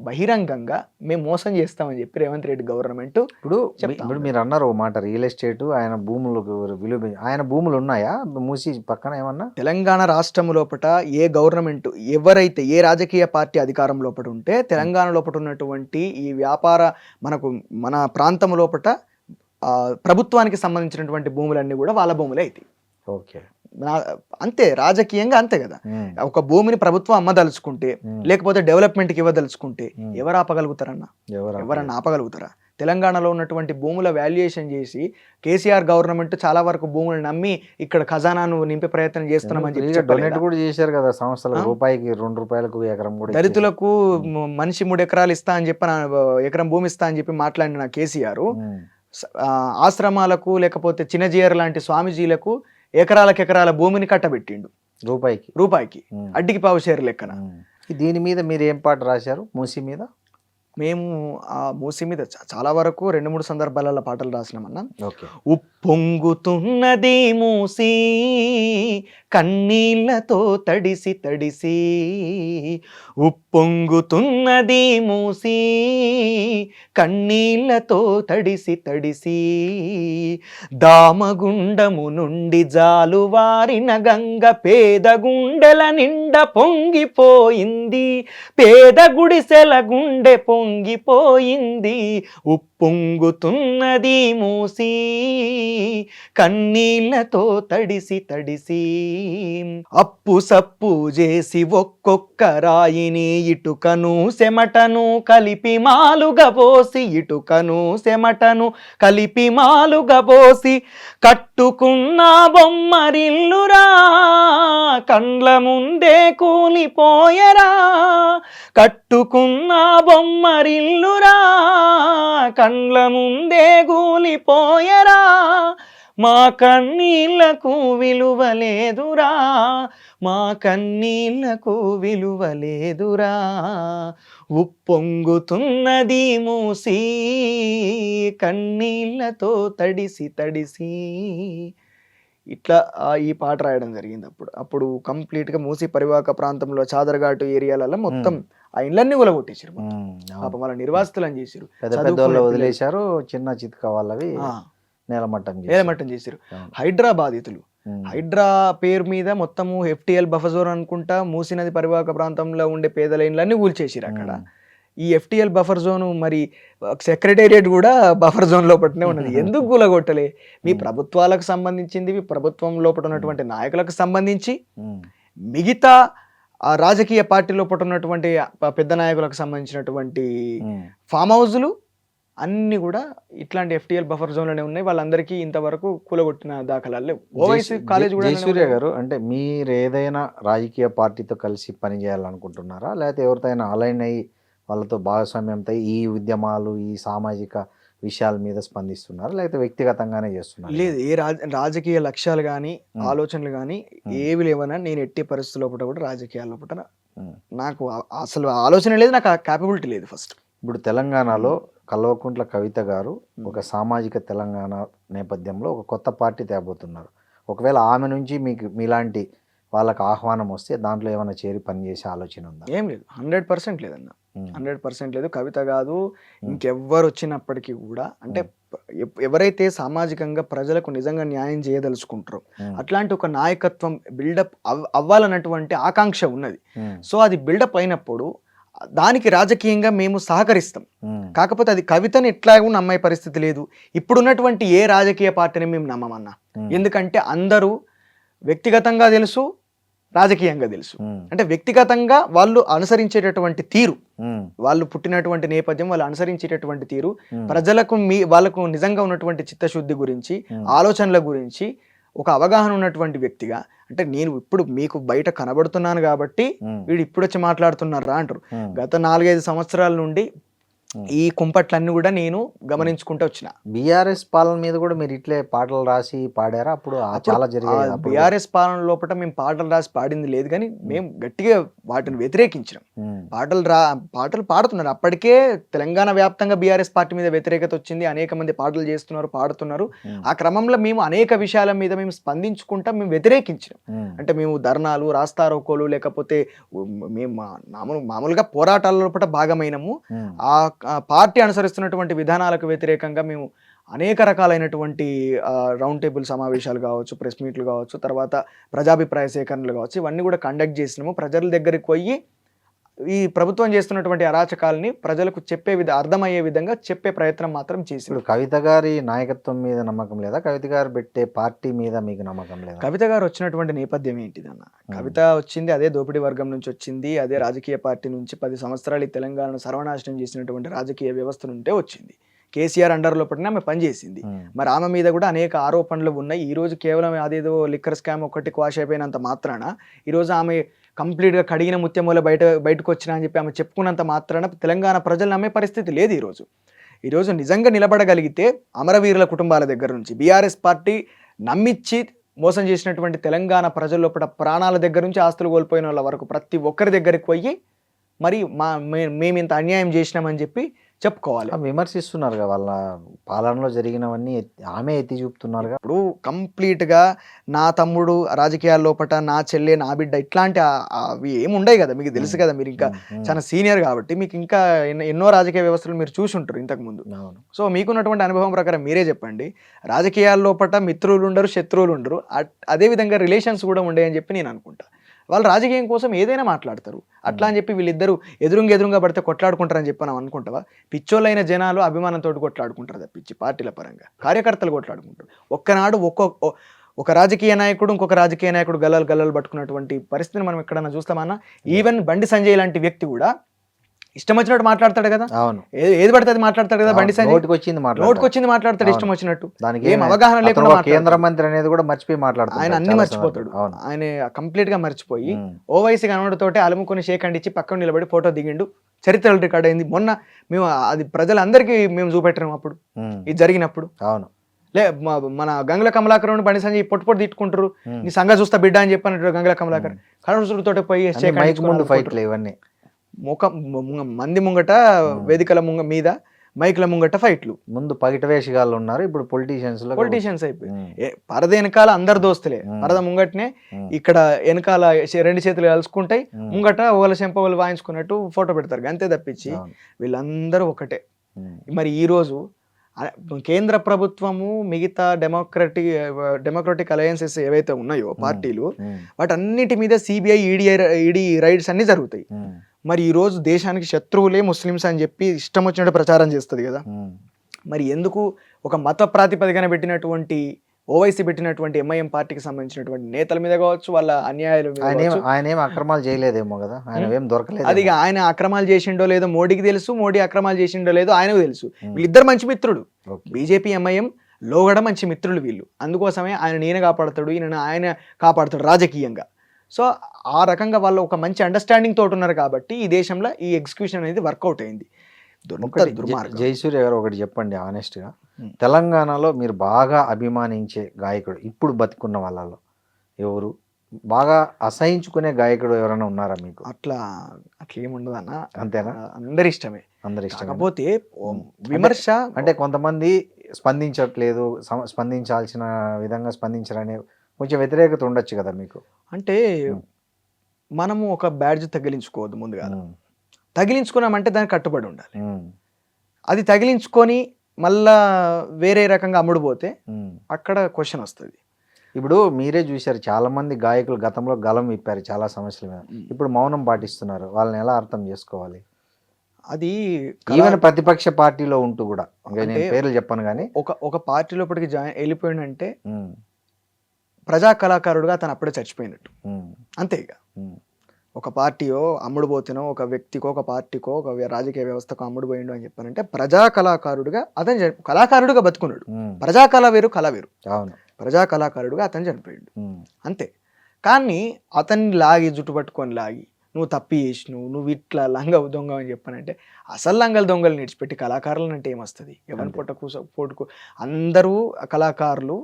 బహిరంగంగా మేము మోసం చేస్తామని చెప్పి రేవంత్ రెడ్డి గవర్నమెంట్ ఇప్పుడు మీరు అన్నారు మాట రియల్ ఎస్టేట్, ఆయన భూములు విలువ, ఆయన భూములు ఉన్నాయా మూసి పక్కన ఏమన్నా? తెలంగాణ రాష్ట్రం లోపల ఏ గవర్నమెంట్ ఎవరైతే ఏ రాజకీయ పార్టీ అధికారం లోపల ఉంటే తెలంగాణ లోపల ఉన్నటువంటి ఈ వ్యాపార మన ప్రాంతం లోపల ప్రభుత్వానికి సంబంధించినటువంటి భూములన్నీ కూడా వాళ్ళ భూములే అవుతాయి. ఓకే, అంతే, రాజకీయంగా అంతే కదా. ఒక భూమిని ప్రభుత్వం అమ్మదలుచుకుంటే లేకపోతే డెవలప్మెంట్కి ఇవ్వదలుచుకుంటే ఎవరు ఆపగలుగుతారన్నా? ఎవరన్నా ఆపగలుగుతారా? తెలంగాణలో ఉన్నటువంటి భూముల వాల్యుయేషన్ చేసి కేసీఆర్ గవర్నమెంట్ చాలా వరకు భూములు నమ్మి ఇక్కడ ఖజానాను నింపే ప్రయత్నం చేస్తున్నామని చెప్పి డొనేట్ కూడా చేశారు కదా సంస్థలు, రూపాయికి 2 రూపాయలకు ఎకరం కూడా. దళితులకు మనిషి 3 ఎకరాలు ఇస్తా అని చెప్పి, ఎకరం భూమి ఇస్తా అని చెప్పి మాట్లాడిన కేసీఆర్ ఆశ్రమాలకు లేకపోతే చిన్నజీయర్ లాంటి స్వామీజీలకు ఎకరాల భూమిని కట్టబెట్టిండు రూపాయికి అడ్డికి పావు షేర్ లెక్కన. దీని మీద మీరు ఏం పాట రాశారు మూసీ మీద? మేము ఆ మూసీ మీద చాలా వరకు 2-3 సందర్భాలలో పాటలు రాసినామన్నా. ఉప్పొంగుతున్నది మూసీ కన్నీళ్లతో తడిసి తడిసి, ఉప్పొంగుతున్నది మూసీ కన్నీళ్లతో తడిసి తడిసి, దామగుండము నుండి జాలువారిన గంగ పేద గుండెల నిండా పొంగిపోయింది, పేద గుడిసెల గుండె పొంగిపోయింది, ఉప్పొంగుతున్నది మూసీ కన్నీళ్లతో తడిసి తడిసి, అప్పు సప్పు చేసి ఒక్కొక్క రాయిని ఇటుకను చెమటను కలిపి మాలుగా పోసి, ఇటుకను చెమటను కలిపి మాలుగా పోసి, కట్టుకున్న బొమ్మరిల్లురా కండ్ల ముందే కూలిపోయరా, కట్టుకున్న బొమ్మరిల్లురా కండ్ల ముందే కూలిపోయరా, మా కన్నీళ్లకు విలువలేదురా, మా కన్నీళ్లకు విలువలేదురా, ఉప్పొంగుతున్నది మూసి కన్నీళ్లతో తడిసి తడిసి. ఇట్లా ఈ పాట రాయడం జరిగింది. అప్పుడు కంప్లీట్గా మూసి పరివాహక ప్రాంతంలో చాదరఘాటు ఏరియాలలో మొత్తం ఆ ఇండ్లన్నీ కూలగొట్టేసారు. పాపం వాళ్ళ నిర్వాసితులు అని చేసారు, పెద్ద పెద్దోళ్ళు వదిలేశారు, చిన్న చితక వాళ్ళవి నేలమట్టం చేశారు. హైడ్రా బాధితులు, హైడ్రా పేరు మీద మొత్తము FTL బఫర్ జోన్ అనుకుంటా మూసీ నది పరివాహక ప్రాంతంలో ఉండే పేదల ఇండ్లన్నీ కూల్చేసారు. అక్కడ ఈ FTL బఫర్ జోన్ మరి సెక్రటేరియట్ కూడా బఫర్ జోన్ లోపలనే ఉన్నది. ఎందుకు కూలగొట్టలే? మీ ప్రభుత్వాలకు సంబంధించింది, మీ ప్రభుత్వం లోపల ఉన్నటువంటి నాయకులకు సంబంధించి, మిగతా ఆ రాజకీయ పార్టీ లోపల ఉన్నటువంటి పెద్ద నాయకులకు సంబంధించినటువంటి ఫామ్ హౌజులు అన్ని కూడా ఇట్లాంటి FTL బఫర్ జోన్లోనే ఉన్నాయి. వాళ్ళందరికీ ఇంతవరకు కూలగొట్టిన దాఖలాలు లేవు. ఓవైసీ కాలేజ్ కూడా. జయసూర్య గారు, అంటే మీరు ఏదైనా రాజకీయ పార్టీతో కలిసి పని చేయాలనుకుంటున్నారా, లేకపోతే ఎవరితోనైనా అలైన్ అయ్యి వాళ్ళతో భాగస్వామ్యంతో ఈ ఉద్యమాలు, ఈ సామాజిక విషయాల మీద స్పందిస్తున్నారా, లేకపోతే వ్యక్తిగతంగానే చేస్తున్నారు? లేదు, ఏ రాజకీయ లక్ష్యాలు కానీ ఆలోచనలు కానీ ఏవి లేవన్నా నేను ఎట్టి పరిస్థితుల లోపల కూడా రాజకీయాల లోపల నాకు అసలు ఆలోచన లేదు, నాకు ఆ క్యాపబిలిటీ లేదు. ఫస్ట్ ఇప్పుడు తెలంగాణలో కల్వకుంట్ల కవిత గారు ఒక సామాజిక తెలంగాణ నేపథ్యంలో ఒక కొత్త పార్టీ తేబోతున్నారు. ఒకవేళ ఆమె నుంచి మీకు మీలాంటి వాళ్ళకి ఆహ్వానం వస్తే దాంట్లో ఏమైనా చేరి పనిచేసే ఆలోచన ఉందా? ఏం లేదు, 100% లేదన్న, 100% లేదు. కవిత కాదు, ఇంకెవ్వరు వచ్చినప్పటికీ కూడా, అంటే ఎవరైతే సామాజికంగా ప్రజలకు నిజంగా న్యాయం చేయదలుచుకుంటారో అట్లాంటి ఒక నాయకత్వం బిల్డప్ అవ్వాలన్నటువంటి ఆకాంక్ష ఉన్నది. సో అది బిల్డప్ అయినప్పుడు దానికి రాజకీయంగా మేము సహకరిస్తాం. కాకపోతే అది కవితని ఎట్లాగూ నమ్మే పరిస్థితి లేదు. ఇప్పుడున్నటువంటి ఏ రాజకీయ పార్టీని మేము నమ్మమన్నా, ఎందుకంటే అందరూ వ్యక్తిగతంగా తెలుసు, రాజకీయంగా తెలుసు. అంటే వ్యక్తిగతంగా వాళ్ళు అనుసరించేటటువంటి తీరు, వాళ్ళు పుట్టినటువంటి నేపథ్యం, వాళ్ళు అనుసరించేటటువంటి తీరు, ప్రజలకు వాళ్ళకు నిజంగా ఉన్నటువంటి చిత్తశుద్ధి గురించి, ఆలోచనల గురించి ఒక అవగాహన ఉన్నటువంటి వ్యక్తిగా, అంటే నేను ఇప్పుడు మీకు బయట కనబడుతున్నాను కాబట్టి వీడు ఇప్పుడు వచ్చి మాట్లాడుతున్నారా అంటారు. గత 4-5 సంవత్సరాల నుండి ఈ కుంపట్లన్నీ కూడా నేను గమనించుకుంటూ వచ్చిన. బీఆర్ఎస్ పాలన మీద కూడా మీరు ఇట్లే పాటలు రాసి పాడారా? అప్పుడు చాలా జరిగాయి. బీఆర్ఎస్ పాలన లోపల మేము పాటలు రాసి పాడింది లేదు, కానీ మేము గట్టిగా వాటిని వ్యతిరేకించినాం. పాటలు పాడుతున్నారు. అప్పటికే తెలంగాణ వ్యాప్తంగా బీఆర్ఎస్ పార్టీ మీద వ్యతిరేకత వచ్చింది, అనేక మంది పాటలు చేస్తున్నారు, పాడుతున్నారు. ఆ క్రమంలో మేము అనేక విషయాల మీద మేము స్పందించుకుంటా మేము వ్యతిరేకించినాం. అంటే మేము ధర్నాలు, రాస్తారోకోలు, లేకపోతే మేము మామూలుగా పోరాటాల లోపల భాగమైనము. ఆ పార్టీ అనుసరిస్తున్నటువంటి విధానాలకు వ్యతిరేకంగా మేము అనేక రకాలైనటువంటి రౌండ్ టేబుల్ సమావేశాలు కావచ్చు, ప్రెస్ మీట్లు కావచ్చు, తర్వాత ప్రజాభిప్రాయ సేకరణలు కావచ్చు, ఇవన్నీ కూడా కండక్ట్ చేసినాము. ప్రజల దగ్గరికి పోయి ఈ ప్రభుత్వం చేస్తున్నటువంటి అరాచకాలని ప్రజలకు అర్థమయ్యే విధంగా చెప్పే ప్రయత్నం మాత్రం చేసి. ఇప్పుడు కవిత గారి నాయకత్వం మీద నమ్మకం లేదా? కవిత గారు పెట్టే పార్టీ మీద మీకు నమ్మకం లేదా? కవిత గారు వచ్చినటువంటి నేపథ్యం ఏంటిదన్న? కవిత వచ్చింది అదే దోపిడీ వర్గం నుంచి వచ్చింది, అదే రాజకీయ పార్టీ నుంచి 10 సంవత్సరాలు తెలంగాణను సర్వనాశనం చేసినటువంటి రాజకీయ వ్యవస్థ నుండే వచ్చింది. కేసీఆర్ అండర్లో పట్టిన ఆమె పనిచేసింది. మరి ఆమె మీద కూడా అనేక ఆరోపణలు ఉన్నాయి. ఈ రోజు కేవలం అదేదో లిక్కర్ స్కామ్ ఒకటి క్వాష్ అయిపోయినంత మాత్రాన ఈరోజు ఆమె కంప్లీట్గా కడిగిన ముత్యమూల బయటకు వచ్చినా అని చెప్పి ఆమె చెప్పుకున్నంత మాత్రాన తెలంగాణ ప్రజలు నమ్మే పరిస్థితి లేదు. ఈరోజు నిజంగా నిలబడగలిగితే అమరవీరుల కుటుంబాల దగ్గర నుంచి బీఆర్ఎస్ పార్టీ నమ్మిచ్చి మోసం చేసినటువంటి తెలంగాణ ప్రజల లోపల ప్రాణాల దగ్గర నుంచి ఆస్తులు కోల్పోయిన వాళ్ళ వరకు ప్రతి ఒక్కరి దగ్గరికి పోయి మరి మేము ఇంత అన్యాయం చేసినామని చెప్పి చెప్పుకోవాలి. విమర్శిస్తున్నారు వాళ్ళ పాలనలో జరిగినవన్నీ ఆమె ఎత్తి చూపుతున్నారు. ఇప్పుడు కంప్లీట్గా నా తమ్ముడు రాజకీయాల లోపల, నా చెల్లె, నా బిడ్డ, ఇట్లాంటి అవి ఏముండవు కదా, మీకు తెలుసు కదా, మీరు ఇంకా చాలా సీనియర్ కాబట్టి మీకు ఇంకా ఎన్నో రాజకీయ వ్యవస్థలు మీరు చూసి ఉంటారు ఇంతకుముందు. సో మీకున్నటువంటి అనుభవం ప్రకారం మీరే చెప్పండి. రాజకీయాల లోపల మిత్రులు ఉండరు, శత్రువులు ఉండరు, అదేవిధంగా రిలేషన్స్ కూడా ఉండేయని చెప్పి నేను అనుకుంటా. వాళ్ళు రాజకీయం కోసం ఏదైనా మాట్లాడతారు. అట్లా అని చెప్పి వీళ్ళిద్దరూ ఎదురుగా పడితే కొట్లాడుకుంటారని చెప్పి మనం అనుకుంటావా? పిచ్చోళ్ళైన జనాలు అభిమానంతో కొట్లాడుకుంటారు తప్పించి పార్టీల పరంగా కార్యకర్తలు కొట్లాడుకుంటారు. ఒక్కనాడు ఒక రాజకీయ నాయకుడు ఇంకొక రాజకీయ నాయకుడు గల్లలు పట్టుకున్నటువంటి పరిస్థితిని మనం ఎక్కడన్నా చూస్తామన్నా? ఈవెన్ బండి సంజయ్ లాంటి వ్యక్తి కూడా ఇష్టం వచ్చినట్టు మాట్లాడతాడు కదా. అవును, ఏది పడితే అది మాట్లాడతాడు కదా. బండి సంజయ్ నోటికి వచ్చింది మాట్లాడతాడు ఇష్టం వచ్చినట్టు. ఏం అవగాహన లేకుండా కేంద్ర మంత్రి అనేది కూడా మర్చిపోయి మాట్లాడతాడు. ఆయన అన్ని మర్చిపోతాడు. ఆయన కంప్లీట్ గా మర్చిపోయి ఓవైసీ కనబడితోటే అలుముకొని షేక్ అండ్ ఇచ్చి పక్కన నిలబడి ఫోటో దిగిండు. చరిత్రలో రికార్డ్ అయింది. మొన్న మేము అది ప్రజలందరికీ మేము చూపెట్టాము అప్పుడు ఇది జరిగినప్పుడు. అవును, మన గంగుల కమలాకర్ బండి సంజయ్ పొట్టు తిట్టుకుంటారు, నీ సంగ చూస్తా బిడ్డ అని చెప్పినట్టు గంగుల కమలాకర్ కడుసుడితో పోయి మైక్ ముందు ఫైట్లు ఇవన్నీ మంది ముంగట వేదికల మీద మైక్ల ముంగట ఫైట్లు. ముందు పగిట వేషగాళ్ళు ఉన్నారు, ఇప్పుడు పొలిటీషియన్స్ అయిపోయి పరద వెనకాల అందరు దోస్తులే, పరద ముంగటనే ఇక్కడ వెనకాల రెండు చేతులు కలుసుకుంటాయి, ముంగట ఒకళ్ళ చెంపలు వాయించుకున్నట్టు ఫోటో పెడతారు అంతే తప్పించి వీళ్ళందరూ ఒకటే. మరి ఈ రోజు కేంద్ర ప్రభుత్వము మిగతా డెమోక్రటిక్ అలయన్సెస్ ఏవైతే ఉన్నాయో పార్టీలు వాటన్నిటి మీద సిబిఐ ఈడీ రైడ్స్ అన్ని జరుగుతాయి. మరి ఈ రోజు దేశానికి శత్రువులే ముస్లిమ్స్ అని చెప్పి ఇష్టం వచ్చినట్టు ప్రచారం చేస్తుంది కదా. మరి ఎందుకు ఒక మత ప్రాతిపదికన పెట్టినటువంటి ఓవైసీ పెట్టినటువంటి ఎంఐఎం పార్టీకి సంబంధించినటువంటి నేతల మీద కావచ్చు, వాళ్ళ అన్యాయాలు ఆయన ఏం అక్రమాలు చేయలేదేమో కదా, ఆయన ఏం దొరకలేదు. అది ఆయన అక్రమాలు చేసిండో లేదో మోడీకి తెలుసు, మోడీ అక్రమాలు చేసిండో లేదో ఆయనకు తెలుసు. వీళ్ళిద్దరు మంచి మిత్రుడు, బీజేపీ ఎంఐఎం లోగడ మంచి మిత్రులు వీళ్ళు. అందుకోసమే ఆయన కాపాడతాడు, ఆయన కాపాడతాడు రాజకీయంగా. సో ఆ రకంగా వాళ్ళు ఒక మంచి అండర్స్టాండింగ్ తోటి ఉన్నారు కాబట్టి ఈ దేశంలో ఈ ఎగ్జిక్యూషన్ అనేది వర్కౌట్ అయింది. జయసూర్య గారు ఒకటి చెప్పండి ఆనెస్ట్గా, తెలంగాణలో మీరు బాగా అభిమానించే గాయకుడు ఇప్పుడు బతికున్న వాళ్ళలో ఎవరు, బాగా అసహించుకునే గాయకుడు ఎవరైనా ఉన్నారా మీకు? అట్లా ఏముండదు అన్న, అంతేనా? అందరి ఇష్టమే. కాకపోతే విమర్శ అంటే కొంతమంది స్పందించట్లేదు, స్పందించాల్సిన విధంగా స్పందించారనే కొంచెం వ్యతిరేకత ఉండొచ్చు కదా మీకు. అంటే మనము ఒక బ్యాడ్జ్ తగిలించుకోవద్దు, ముందుగా తగిలించుకున్నామంటే దానికి కట్టుబడి ఉండాలి. అది తగిలించుకొని మళ్ళా వేరే రకంగా అమ్ముడుపోతే అక్కడ క్వశ్చన్ వస్తుంది. ఇప్పుడు మీరే చూశారు, చాలా మంది గాయకులు గతంలో గలం విప్పారు చాలా సమస్యల మీద, ఇప్పుడు మౌనం పాటిస్తున్నారు. వాళ్ళని ఎలా అర్థం చేసుకోవాలి? అది ఈవెన్ ప్రతిపక్ష పార్టీలో ఉంటూ కూడా, నేను పేర్లు చెప్పాను కానీ, ఒక పార్టీ లోపలికి వెళ్ళిపోయిందంటే ప్రజా కళాకారుడుగా అతను అప్పుడే చచ్చిపోయినట్టు అంతే. ఇక ఒక పార్టీయో అమ్ముడు పోతేనో, ఒక వ్యక్తికో, ఒక పార్టీకో, ఒక రాజకీయ వ్యవస్థకో అమ్ముడు పోయిండు అని చెప్పానంటే ప్రజా కళాకారుడుగా అతను కళాకారుడుగా బతుకున్నాడు. ప్రజా కళ వేరు, కళ వేరు. ప్రజా కళాకారుడుగా అతను చనిపోయాడు అంతే. కానీ అతన్ని లాగి జుట్టు పట్టుకొని లాగి నువ్వు తప్పి చేసినావు, నువ్వు ఇట్లా లంగ దొంగ అని చెప్పానంటే అసలు లంగలు దొంగలు నిడిచిపెట్టి కళాకారులు అంటే ఏమొస్తుంది? ఎవరి పోటుకు అందరూ కళాకారులు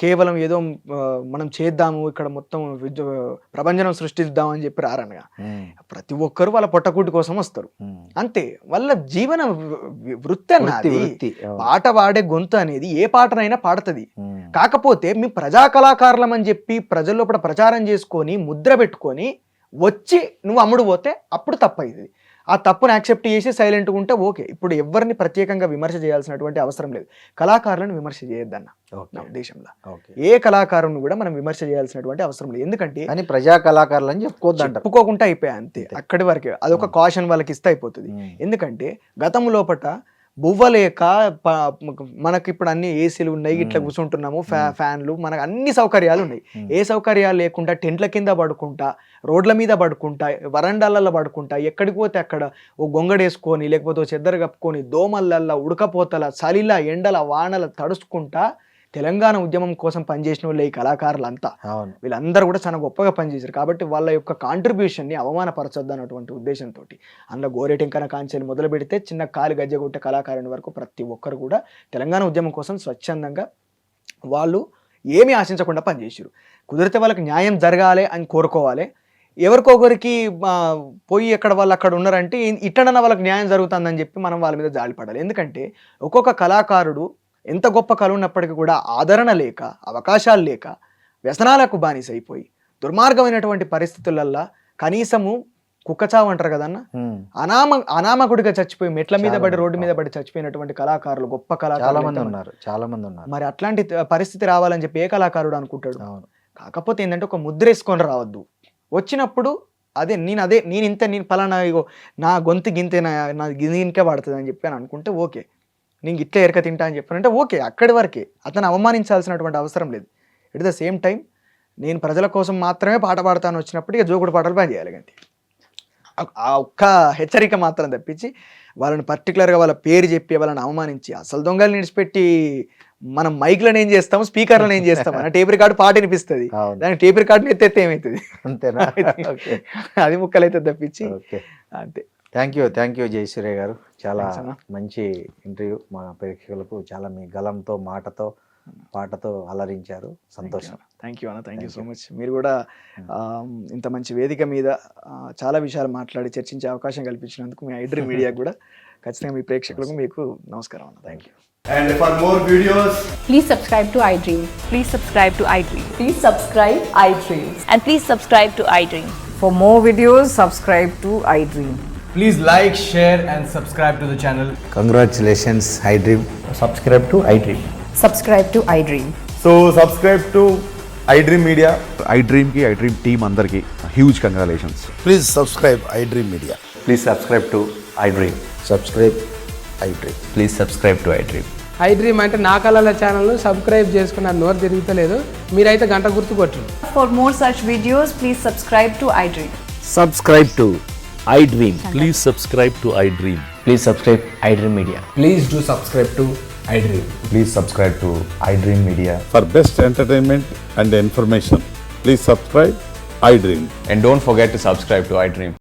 కేవలం ఏదో మనం చేద్దాము, ఇక్కడ మొత్తం ప్రపంచం సృష్టిద్దాం అని చెప్పి రారనగా ప్రతి ఒక్కరు వాళ్ళ పొట్టకూటి కోసం వస్తారు అంతే. వాళ్ళ జీవన వృత్తి అన్నది, పాట పాడే గొంతు అనేది ఏ పాటనైనా పాడుతుంది. కాకపోతే మీ ప్రజా కళాకారులం అని చెప్పి ప్రజల్లో ప్రచారం చేసుకొని ముద్ర పెట్టుకొని వచ్చి నువ్వు అమ్ముడు పోతే అప్పుడు తప్పైంది. ఆ తప్పును యాక్సెప్ట్ చేసి సైలెంట్గా ఉంటే ఓకే. ఇప్పుడు ఎవరిని ప్రత్యేకంగా విమర్శ చేయాల్సినటువంటి అవసరం లేదు. కళాకారులను విమర్శ చేయొద్దన్న నా ఉద్దేశంలో. ఏ కళాకారుని కూడా మనం విమర్శ చేయాల్సినటువంటి అవసరం లేదు. ఎందుకంటే ప్రజా కళాకారులు అని చెప్పుకోకుండా అయిపోయా అంతే, అక్కడి వరకే. అదొక కాషన్ వాళ్ళకి ఇస్తే అయిపోతుంది. ఎందుకంటే గతం లోపట బువ్వలేక మనకి ఇప్పుడు అన్ని ఏసీలు ఉన్నాయి, ఇట్లా కూర్చుంటున్నాము, ఫ్యాన్లు, మనకు అన్ని సౌకర్యాలు ఉన్నాయి. ఏ సౌకర్యాలు లేకుండా టెంట్ల కింద పడుకుంటా, రోడ్ల మీద పడుకుంటా, వరండాలలో పడుకుంటా, ఎక్కడికి పోతే అక్కడ ఓ గొంగడేసుకొని లేకపోతే ఓ చెద్దరు కప్పుకొని దోమలల్లా, ఉడకపోతల, చలిలా, ఎండల, వానల తడుచుకుంటా తెలంగాణ ఉద్యమం కోసం పనిచేసిన వాళ్ళు ఈ కళాకారులంతా, వీళ్ళందరూ కూడా చాలా గొప్పగా పనిచేశారు. కాబట్టి వాళ్ళ యొక్క కాంట్రిబ్యూషన్ని అవమానపరచొద్దు అన్నటువంటి ఉద్దేశంతో అందులో గోరేటెంకన కాంచెలు మొదలు పెడితే చిన్న కాలు గజ్జగొట్టే కళాకారుని వరకు ప్రతి ఒక్కరు కూడా తెలంగాణ ఉద్యమం కోసం స్వచ్ఛందంగా వాళ్ళు ఏమీ ఆశించకుండా పనిచేసారు. కుదిరితే వాళ్ళకి న్యాయం జరగాలి అని కోరుకోవాలి. ఎవరికొకరికి పోయి ఎక్కడ వాళ్ళు అక్కడ ఉన్నారంటే ఇట్టడన్నా వాళ్ళకి న్యాయం జరుగుతుందని చెప్పి మనం వాళ్ళ మీద జాలిపడాలి. ఎందుకంటే ఒక్కొక్క కళాకారుడు ఎంత గొప్ప కళ ఉన్నప్పటికీ కూడా ఆదరణ లేక, అవకాశాలు లేక, వ్యసనాలకు బానిసైపోయి దుర్మార్గమైనటువంటి పరిస్థితులల్లా కనీసము కుక్కచావు అంటారు కదన్న, అనామకుడిగా చచ్చిపోయి మెట్ల మీద పడి, రోడ్డు మీద పడి చచ్చిపోయినటువంటి కళాకారులు, గొప్ప కళాకారులు చాలా మంది ఉన్నారు. మరి అట్లాంటి పరిస్థితి రావాలని చెప్పి ఏ కళాకారుడు అనుకుంటాడు? కాకపోతే ఏంటంటే ఒక ముద్ర వేసుకొని రావద్దు. వచ్చినప్పుడు నేను పలానా ఇగో నా గొంతు గింతే, నా గింతే పడుతుంది అని చెప్పి అని అనుకుంటే ఓకే, నేను ఇట్లా ఎరక తింటా అని చెప్పానంటే ఓకే, అక్కడి వరకే. అతను అవమానించాల్సినటువంటి అవసరం లేదు. ఎట్ ద సేమ్ టైం నేను ప్రజల కోసం మాత్రమే పాట పాడతాను వచ్చినప్పుడు ఇక జోకుడు పాటలు పని చేయాలి అంతే. ఆ ఒక్క హెచ్చరిక మాత్రం తప్పించి వాళ్ళని పర్టికులర్గా వాళ్ళ పేరు చెప్పి వాళ్ళని అవమానించి అసలు దొంగలు నిడిచిపెట్టి మనం మైక్లను ఏం చేస్తాము, స్పీకర్లను ఏం చేస్తాము, టేప్ రికార్డు పాట వినిపిస్తుంది, దానికి టేప్ రికార్డుని ఎత్తేస్తే ఏమవుతుంది? అంతేనా? అది ముక్కలైతే తప్పించి అంతే. థ్యాంక్ యూ జయసూర్య గారు. చాలా Thanks అన్న. మంచి ఇంటర్వ్యూ. మా ప్రేక్షకులకు చాలా మీ గలంతో, మాటతో, పాటతో అలరించారు. సంతోషం. థ్యాంక్ యూ అన్న, థ్యాంక్ యూ సో మచ్. మీరు కూడా ఇంత మంచి వేదిక మీద చాలా విషయాలు మాట్లాడి చర్చించే అవకాశం కల్పించినందుకు మీ ఐడ్రీమ్ మీడియా కూడా ఖచ్చితంగా మీ ప్రేక్షకులకు మీకు నమస్కారం అన్న. Thank you. And for more videos, Please subscribe to iDream. Please subscribe to iDream. Please subscribe iDream. And please subscribe to iDream. For more videos, subscribe to iDream. please like, share, and subscribe to the channel. Congratulations, iDream. Subscribe to iDream. Subscribe to iDream. So subscribe to iDream Media. iDream की iDream team अंदर की huge congratulations. Please subscribe iDream Media. Please subscribe to iDream. Subscribe iDream. Please subscribe to iDream. iDream అంటే నా కళల ఛానల్ను subscribe చేసుకున్న నోరు తిరుగుతలేదు, మీరైతే గంట గుర్తు కొట్టండి. For more such videos, please subscribe to iDream. Subscribe to iDream. Please subscribe to iDream. Please subscribe iDream Media. Please do subscribe to iDream. Please subscribe to iDream Media. For best entertainment and information, please subscribe iDream. And don't forget to subscribe to iDream.